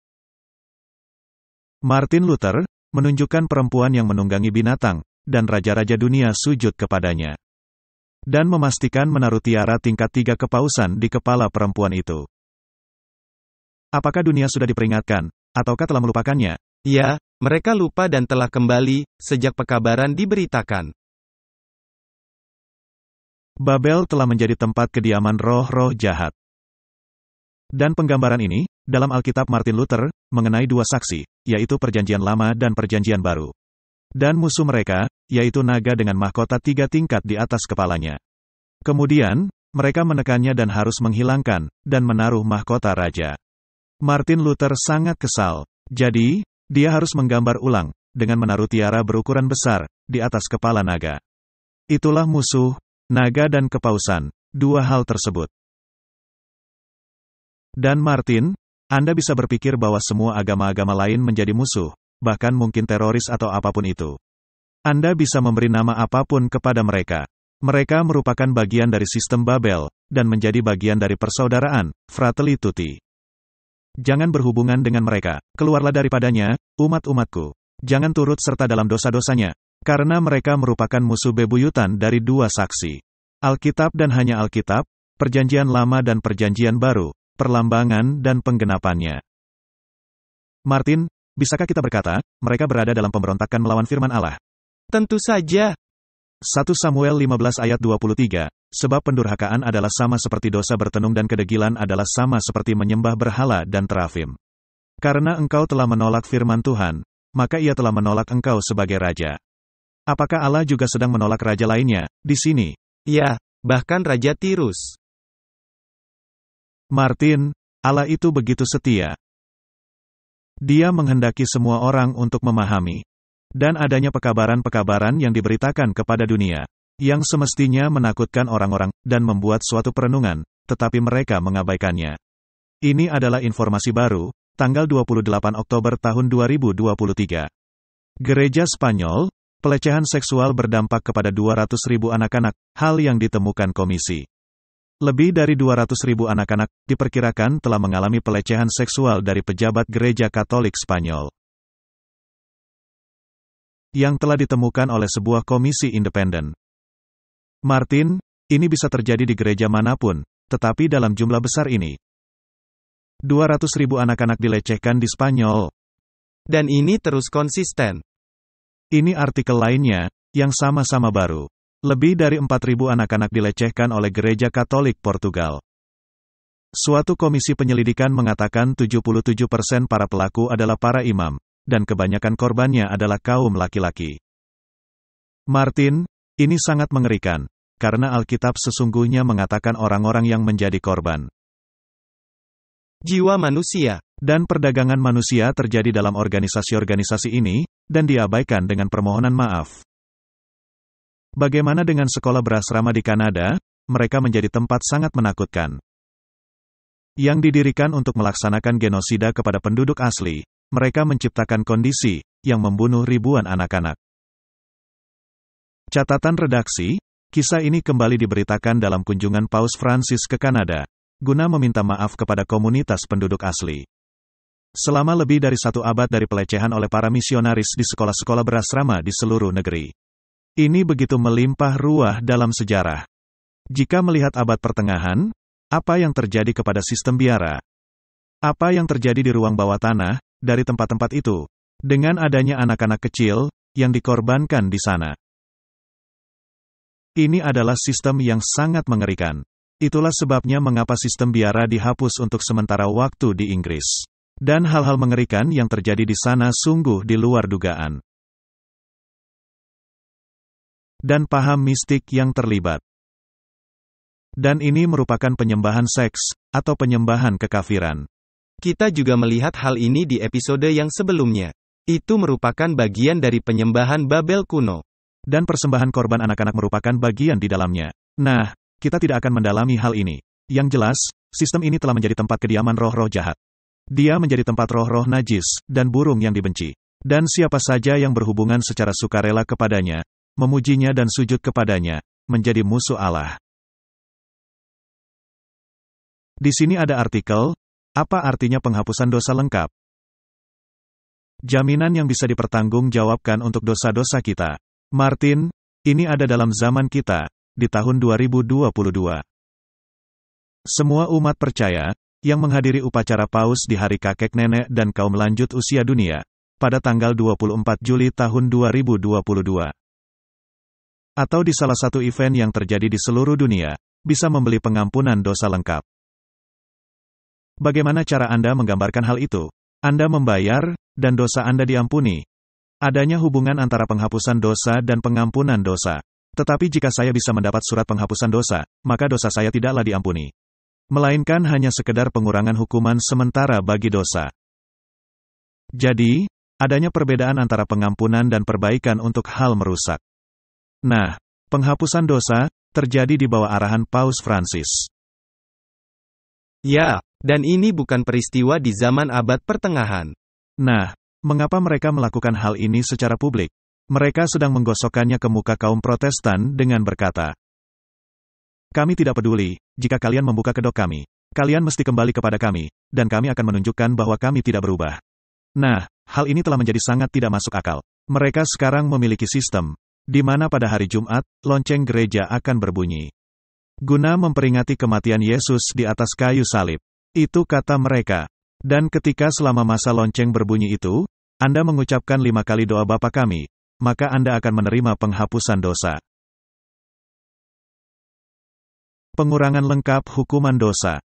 Martin Luther, menunjukkan perempuan yang menunggangi binatang, dan raja-raja dunia sujud kepadanya. Dan memastikan menaruh tiara tingkat 3 kepausan di kepala perempuan itu. Apakah dunia sudah diperingatkan, ataukah telah melupakannya? Ya, mereka lupa dan telah kembali, sejak pekabaran diberitakan. Babel telah menjadi tempat kediaman roh-roh jahat. Dan penggambaran ini, dalam Alkitab Martin Luther, mengenai dua saksi, yaitu Perjanjian Lama dan Perjanjian Baru. Dan musuh mereka, yaitu naga dengan mahkota 3 tingkat di atas kepalanya. Kemudian, mereka menekannya dan harus menghilangkan, dan menaruh mahkota raja. Martin Luther sangat kesal. Jadi, dia harus menggambar ulang, dengan menaruh tiara berukuran besar, di atas kepala naga. Itulah musuh, naga dan kepausan, dua hal tersebut. Dan Martin, Anda bisa berpikir bahwa semua agama-agama lain menjadi musuh, bahkan mungkin teroris atau apapun itu. Anda bisa memberi nama apapun kepada mereka. Mereka merupakan bagian dari sistem Babel, dan menjadi bagian dari persaudaraan, Fratelli Tutti. Jangan berhubungan dengan mereka, keluarlah daripadanya, umat-umatku. Jangan turut serta dalam dosa-dosanya, karena mereka merupakan musuh bebuyutan dari dua saksi. Alkitab dan hanya Alkitab, Perjanjian Lama dan Perjanjian Baru, perlambangan dan penggenapannya. Martin, bisakah kita berkata, mereka berada dalam pemberontakan melawan firman Allah? Tentu saja. 1 Samuel 15 ayat 23, sebab pendurhakaan adalah sama seperti dosa bertenung dan kedegilan adalah sama seperti menyembah berhala dan terafim. Karena engkau telah menolak firman Tuhan, maka ia telah menolak engkau sebagai raja. Apakah Allah juga sedang menolak raja lainnya, di sini? Ya, bahkan Raja Tirus. Martin, Allah itu begitu setia. Dia menghendaki semua orang untuk memahami. Dan adanya pekabaran-pekabaran yang diberitakan kepada dunia, yang semestinya menakutkan orang-orang, dan membuat suatu perenungan, tetapi mereka mengabaikannya. Ini adalah informasi baru, tanggal 28 Oktober tahun 2023. Gereja Spanyol, pelecehan seksual berdampak kepada 200.000 anak-anak, hal yang ditemukan komisi. Lebih dari 200.000 anak-anak, diperkirakan telah mengalami pelecehan seksual dari pejabat gereja Katolik Spanyol. Yang telah ditemukan oleh sebuah komisi independen. Martin, ini bisa terjadi di gereja manapun, tetapi dalam jumlah besar ini. 200.000 anak-anak dilecehkan di Spanyol. Dan ini terus konsisten. Ini artikel lainnya, yang sama-sama baru. Lebih dari 4.000 anak-anak dilecehkan oleh gereja Katolik Portugal. Suatu komisi penyelidikan mengatakan 77% para pelaku adalah para imam, dan kebanyakan korbannya adalah kaum laki-laki. Martin, ini sangat mengerikan, karena Alkitab sesungguhnya mengatakan orang-orang yang menjadi korban. Jiwa manusia. Dan perdagangan manusia terjadi dalam organisasi-organisasi ini, dan diabaikan dengan permohonan maaf. Bagaimana dengan sekolah berasrama di Kanada? Mereka menjadi tempat sangat menakutkan. Yang didirikan untuk melaksanakan genosida kepada penduduk asli, mereka menciptakan kondisi yang membunuh ribuan anak-anak. Catatan redaksi, kisah ini kembali diberitakan dalam kunjungan Paus Francis ke Kanada, guna meminta maaf kepada komunitas penduduk asli. Selama lebih dari 1 abad dari pelecehan oleh para misionaris di sekolah-sekolah berasrama di seluruh negeri. Ini begitu melimpah ruah dalam sejarah. Jika melihat abad pertengahan, apa yang terjadi kepada sistem biara? Apa yang terjadi di ruang bawah tanah, dari tempat-tempat itu? Dengan adanya anak-anak kecil yang dikorbankan di sana. Ini adalah sistem yang sangat mengerikan. Itulah sebabnya mengapa sistem biara dihapus untuk sementara waktu di Inggris. Dan hal-hal mengerikan yang terjadi di sana sungguh di luar dugaan. Dan paham mistik yang terlibat. Dan ini merupakan penyembahan seks, atau penyembahan kekafiran. Kita juga melihat hal ini di episode yang sebelumnya. Itu merupakan bagian dari penyembahan Babel kuno. Dan persembahan korban anak-anak merupakan bagian di dalamnya. Nah, kita tidak akan mendalami hal ini. Yang jelas, sistem ini telah menjadi tempat kediaman roh-roh jahat. Dia menjadi tempat roh-roh najis, dan burung yang dibenci. Dan siapa saja yang berhubungan secara sukarela kepadanya, memujinya dan sujud kepadanya, menjadi musuh Allah. Di sini ada artikel, apa artinya penghapusan dosa lengkap? Jaminan yang bisa dipertanggungjawabkan untuk dosa-dosa kita. Martin, ini ada dalam zaman kita, di tahun 2022. Semua umat percaya, yang menghadiri upacara paus di hari kakek nenek dan kaum lanjut usia dunia, pada tanggal 24 Juli tahun 2022. Atau di salah satu event yang terjadi di seluruh dunia, bisa membeli pengampunan dosa lengkap. Bagaimana cara Anda menggambarkan hal itu? Anda membayar, dan dosa Anda diampuni. Adanya hubungan antara penghapusan dosa dan pengampunan dosa. Tetapi jika saya bisa mendapat surat penghapusan dosa, maka dosa saya tidaklah diampuni. Melainkan hanya sekedar pengurangan hukuman sementara bagi dosa. Jadi, adanya perbedaan antara pengampunan dan perbaikan untuk hal merusak. Nah, penghapusan dosa terjadi di bawah arahan Paus Francis. Ya, dan ini bukan peristiwa di zaman abad pertengahan. Nah, mengapa mereka melakukan hal ini secara publik? Mereka sedang menggosokkannya ke muka kaum Protestan dengan berkata, "Kami tidak peduli, jika kalian membuka kedok kami. Kalian mesti kembali kepada kami, dan kami akan menunjukkan bahwa kami tidak berubah." Nah, hal ini telah menjadi sangat tidak masuk akal. Mereka sekarang memiliki sistem, di mana pada hari Jumat, lonceng gereja akan berbunyi. Guna memperingati kematian Yesus di atas kayu salib. Itu kata mereka. Dan ketika selama masa lonceng berbunyi itu, Anda mengucapkan 5 kali doa Bapa kami, maka Anda akan menerima penghapusan dosa. Pengurangan lengkap hukuman dosa.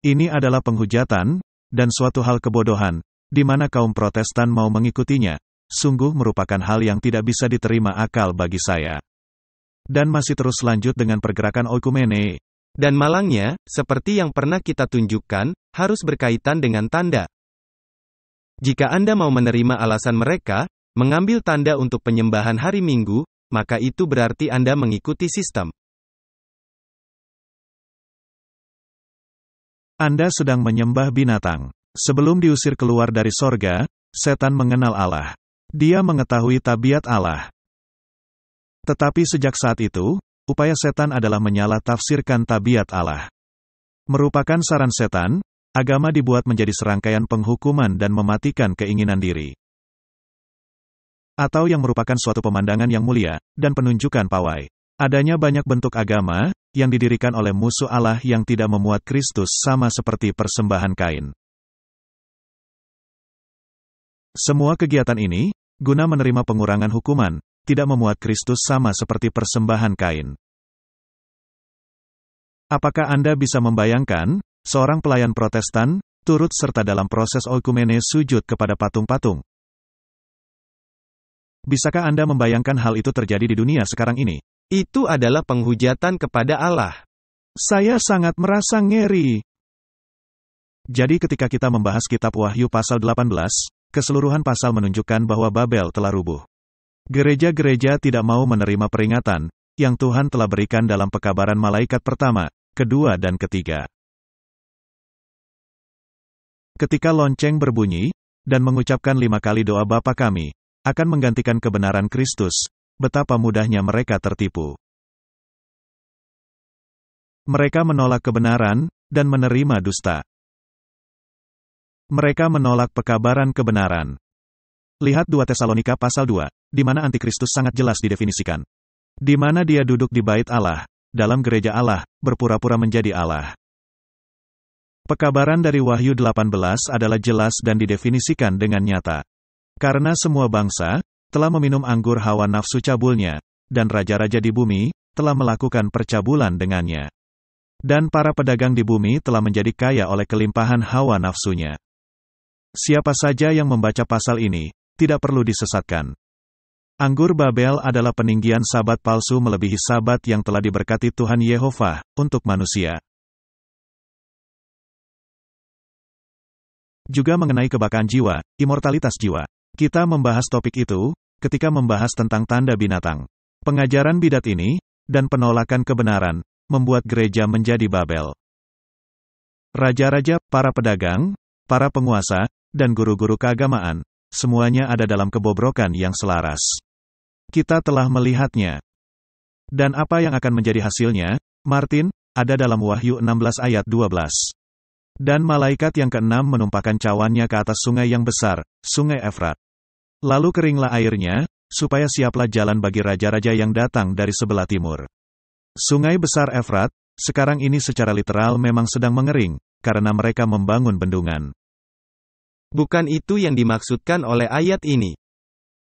Ini adalah penghujatan, dan suatu hal kebodohan, di mana kaum Protestan mau mengikutinya, sungguh merupakan hal yang tidak bisa diterima akal bagi saya. Dan masih terus lanjut dengan pergerakan oikumene. Dan malangnya, seperti yang pernah kita tunjukkan, harus berkaitan dengan tanda. Jika Anda mau menerima alasan mereka, mengambil tanda untuk penyembahan hari Minggu, maka itu berarti Anda mengikuti sistem. Anda sedang menyembah binatang. Sebelum diusir keluar dari sorga, setan mengenal Allah. Dia mengetahui tabiat Allah. Tetapi sejak saat itu, upaya setan adalah menyalah tafsirkan tabiat Allah. Merupakan saran setan, agama dibuat menjadi serangkaian penghukuman dan mematikan keinginan diri. Atau yang merupakan suatu pemandangan yang mulia, dan penunjukan pawai. Adanya banyak bentuk agama, yang didirikan oleh musuh Allah yang tidak memuat Kristus sama seperti persembahan Kain. Semua kegiatan ini, guna menerima pengurangan hukuman, tidak memuat Kristus sama seperti persembahan Kain. Apakah Anda bisa membayangkan, seorang pelayan Protestan, turut serta dalam proses oikumene sujud kepada patung-patung? Bisakah Anda membayangkan hal itu terjadi di dunia sekarang ini? Itu adalah penghujatan kepada Allah. Saya sangat merasa ngeri. Jadi ketika kita membahas kitab Wahyu pasal 18, keseluruhan pasal menunjukkan bahwa Babel telah rubuh. Gereja-gereja tidak mau menerima peringatan yang Tuhan telah berikan dalam pekabaran malaikat pertama, kedua dan ketiga. Ketika lonceng berbunyi, dan mengucapkan 5 kali doa Bapa kami, akan menggantikan kebenaran Kristus, betapa mudahnya mereka tertipu. Mereka menolak kebenaran, dan menerima dusta. Mereka menolak pekabaran kebenaran. Lihat 2 Tesalonika pasal 2, di mana antikristus sangat jelas didefinisikan. Di mana dia duduk di bait Allah, dalam gereja Allah, berpura-pura menjadi Allah. Pekabaran dari Wahyu 18 adalah jelas dan didefinisikan dengan nyata. Karena semua bangsa telah meminum anggur hawa nafsu cabulnya, dan raja-raja di bumi telah melakukan percabulan dengannya. Dan para pedagang di bumi telah menjadi kaya oleh kelimpahan hawa nafsunya. Siapa saja yang membaca pasal ini, tidak perlu disesatkan. Anggur Babel adalah peninggian sabat palsu melebihi sabat yang telah diberkati Tuhan Yehova untuk manusia. Juga mengenai kebakaran jiwa, imortalitas jiwa. Kita membahas topik itu ketika membahas tentang tanda binatang. Pengajaran bidat ini dan penolakan kebenaran membuat gereja menjadi Babel. Raja-raja, para pedagang, para penguasa, dan guru-guru keagamaan, semuanya ada dalam kebobrokan yang selaras. Kita telah melihatnya. Dan apa yang akan menjadi hasilnya, Martin, ada dalam Wahyu 16 ayat 12. Dan malaikat yang keenam menumpahkan cawannya ke atas sungai yang besar, sungai Efrat. Lalu keringlah airnya, supaya siaplah jalan bagi raja-raja yang datang dari sebelah timur. Sungai besar Efrat, sekarang ini secara literal memang sedang mengering, karena mereka membangun bendungan. Bukan itu yang dimaksudkan oleh ayat ini.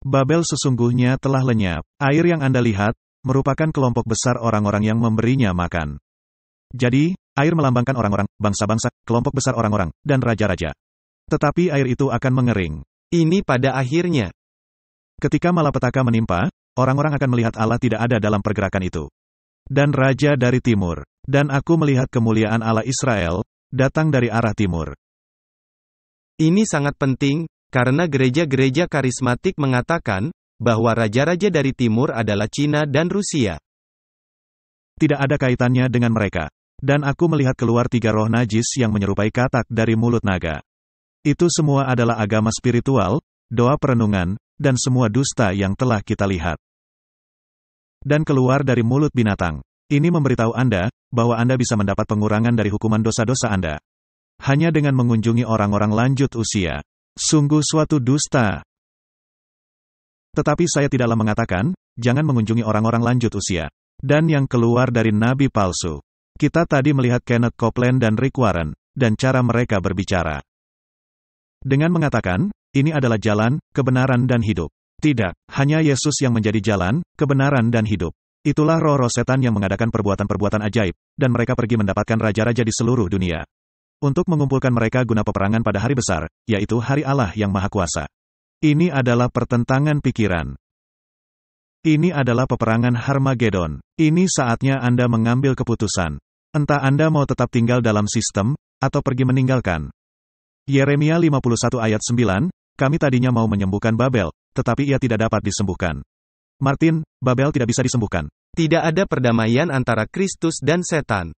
Babel sesungguhnya telah lenyap. Air yang Anda lihat, merupakan kelompok besar orang-orang yang memberinya makan. Jadi, air melambangkan orang-orang, bangsa-bangsa, kelompok besar orang-orang, dan raja-raja. Tetapi air itu akan mengering. Ini pada akhirnya. Ketika malapetaka menimpa, orang-orang akan melihat Allah tidak ada dalam pergerakan itu. Dan Raja dari Timur. Dan aku melihat kemuliaan Allah Israel, datang dari arah Timur. Ini sangat penting, karena gereja-gereja karismatik mengatakan, bahwa raja-raja dari Timur adalah Cina dan Rusia. Tidak ada kaitannya dengan mereka. Dan aku melihat keluar 3 roh najis yang menyerupai katak dari mulut naga. Itu semua adalah agama spiritual, doa perenungan, dan semua dusta yang telah kita lihat. Dan keluar dari mulut binatang. Ini memberitahu Anda, bahwa Anda bisa mendapat pengurangan dari hukuman dosa-dosa Anda. Hanya dengan mengunjungi orang-orang lanjut usia. Sungguh suatu dusta. Tetapi saya tidaklah mengatakan, jangan mengunjungi orang-orang lanjut usia. Dan yang keluar dari nabi palsu. Kita tadi melihat Kenneth Copeland dan Rick Warren, dan cara mereka berbicara. Dengan mengatakan, ini adalah jalan, kebenaran dan hidup. Tidak, hanya Yesus yang menjadi jalan, kebenaran dan hidup. Itulah roh-roh setan yang mengadakan perbuatan-perbuatan ajaib, dan mereka pergi mendapatkan raja-raja di seluruh dunia. Untuk mengumpulkan mereka guna peperangan pada hari besar, yaitu hari Allah yang Maha Kuasa. Ini adalah pertentangan pikiran. Ini adalah peperangan Harmagedon. Ini saatnya Anda mengambil keputusan. Entah Anda mau tetap tinggal dalam sistem, atau pergi meninggalkan. Yeremia 51 ayat 9, kami tadinya mau menyembuhkan Babel, tetapi ia tidak dapat disembuhkan. Martin, Babel tidak bisa disembuhkan. Tidak ada perdamaian antara Kristus dan setan.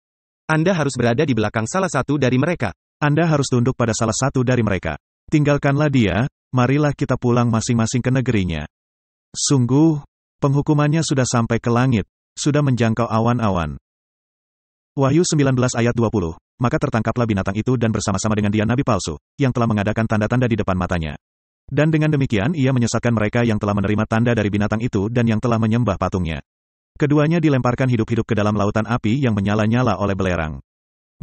Anda harus berada di belakang salah satu dari mereka. Anda harus tunduk pada salah satu dari mereka. Tinggalkanlah dia, marilah kita pulang masing-masing ke negerinya. Sungguh, penghukumannya sudah sampai ke langit, sudah menjangkau awan-awan. Wahyu 19 ayat 20, maka tertangkaplah binatang itu dan bersama-sama dengan dia nabi palsu, yang telah mengadakan tanda-tanda di depan matanya. Dan dengan demikian ia menyesatkan mereka yang telah menerima tanda dari binatang itu dan yang telah menyembah patungnya. Keduanya dilemparkan hidup-hidup ke dalam lautan api yang menyala-nyala oleh belerang.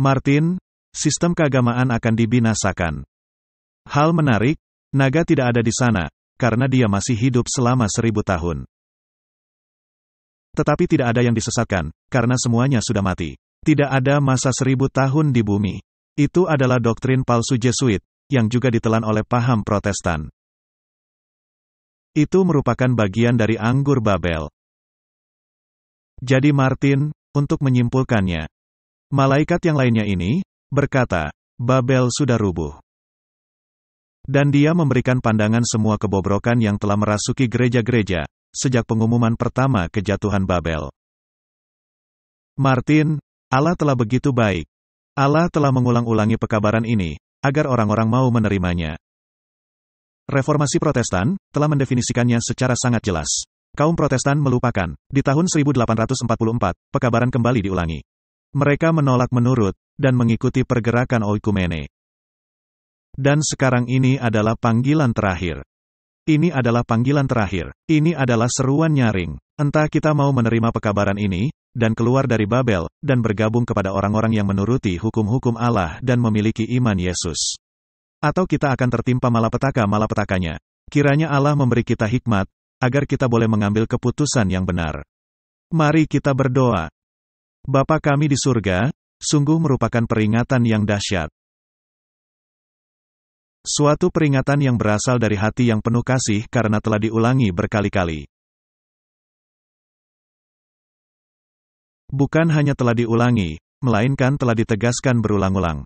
Martin, sistem keagamaan akan dibinasakan. Hal menarik, naga tidak ada di sana, karena dia masih hidup selama 1000 tahun. Tetapi tidak ada yang disesatkan, karena semuanya sudah mati. Tidak ada masa 1000 tahun di bumi. Itu adalah doktrin palsu Jesuit, yang juga ditelan oleh paham Protestan. Itu merupakan bagian dari anggur Babel. Jadi Martin, untuk menyimpulkannya, malaikat yang lainnya ini, berkata, Babel sudah rubuh. Dan dia memberikan pandangan semua kebobrokan yang telah merasuki gereja-gereja, sejak pengumuman pertama kejatuhan Babel. Martin, Allah telah begitu baik. Allah telah mengulang-ulangi pekabaran ini, agar orang-orang mau menerimanya. Reformasi Protestan telah mendefinisikannya secara sangat jelas. Kaum Protestan melupakan, di tahun 1844, pekabaran kembali diulangi. Mereka menolak menurut, dan mengikuti pergerakan oikumene. Dan sekarang ini adalah panggilan terakhir. Ini adalah panggilan terakhir. Ini adalah seruan nyaring. Entah kita mau menerima pekabaran ini, dan keluar dari Babel, dan bergabung kepada orang-orang yang menuruti hukum-hukum Allah dan memiliki iman Yesus. Atau kita akan tertimpa malapetaka-malapetakanya. Kiranya Allah memberi kita hikmat, agar kita boleh mengambil keputusan yang benar. Mari kita berdoa. Bapa kami di surga, sungguh merupakan peringatan yang dahsyat. Suatu peringatan yang berasal dari hati yang penuh kasih karena telah diulangi berkali-kali. Bukan hanya telah diulangi, melainkan telah ditegaskan berulang-ulang.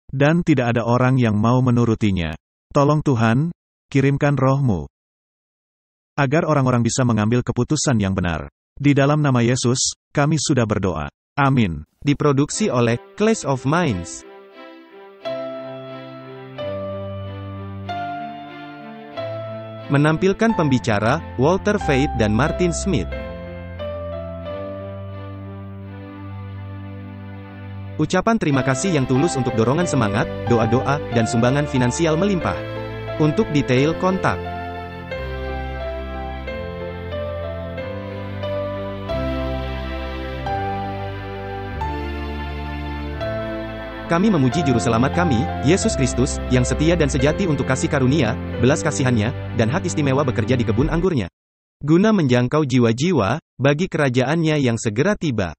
Dan tidak ada orang yang mau menurutinya. Tolong Tuhan, kirimkan Roh-Mu, agar orang-orang bisa mengambil keputusan yang benar. Di dalam nama Yesus, kami sudah berdoa. Amin. Diproduksi oleh Clash of Minds. Menampilkan pembicara, Walter Faith dan Martin Smith. Ucapan terima kasih yang tulus untuk dorongan semangat, doa-doa, dan sumbangan finansial melimpah. Untuk detail kontak. Kami memuji Juru Selamat kami, Yesus Kristus, yang setia dan sejati untuk kasih karunia, belas kasihannya, dan hak istimewa bekerja di kebun anggurnya. Guna menjangkau jiwa-jiwa, bagi kerajaannya yang segera tiba.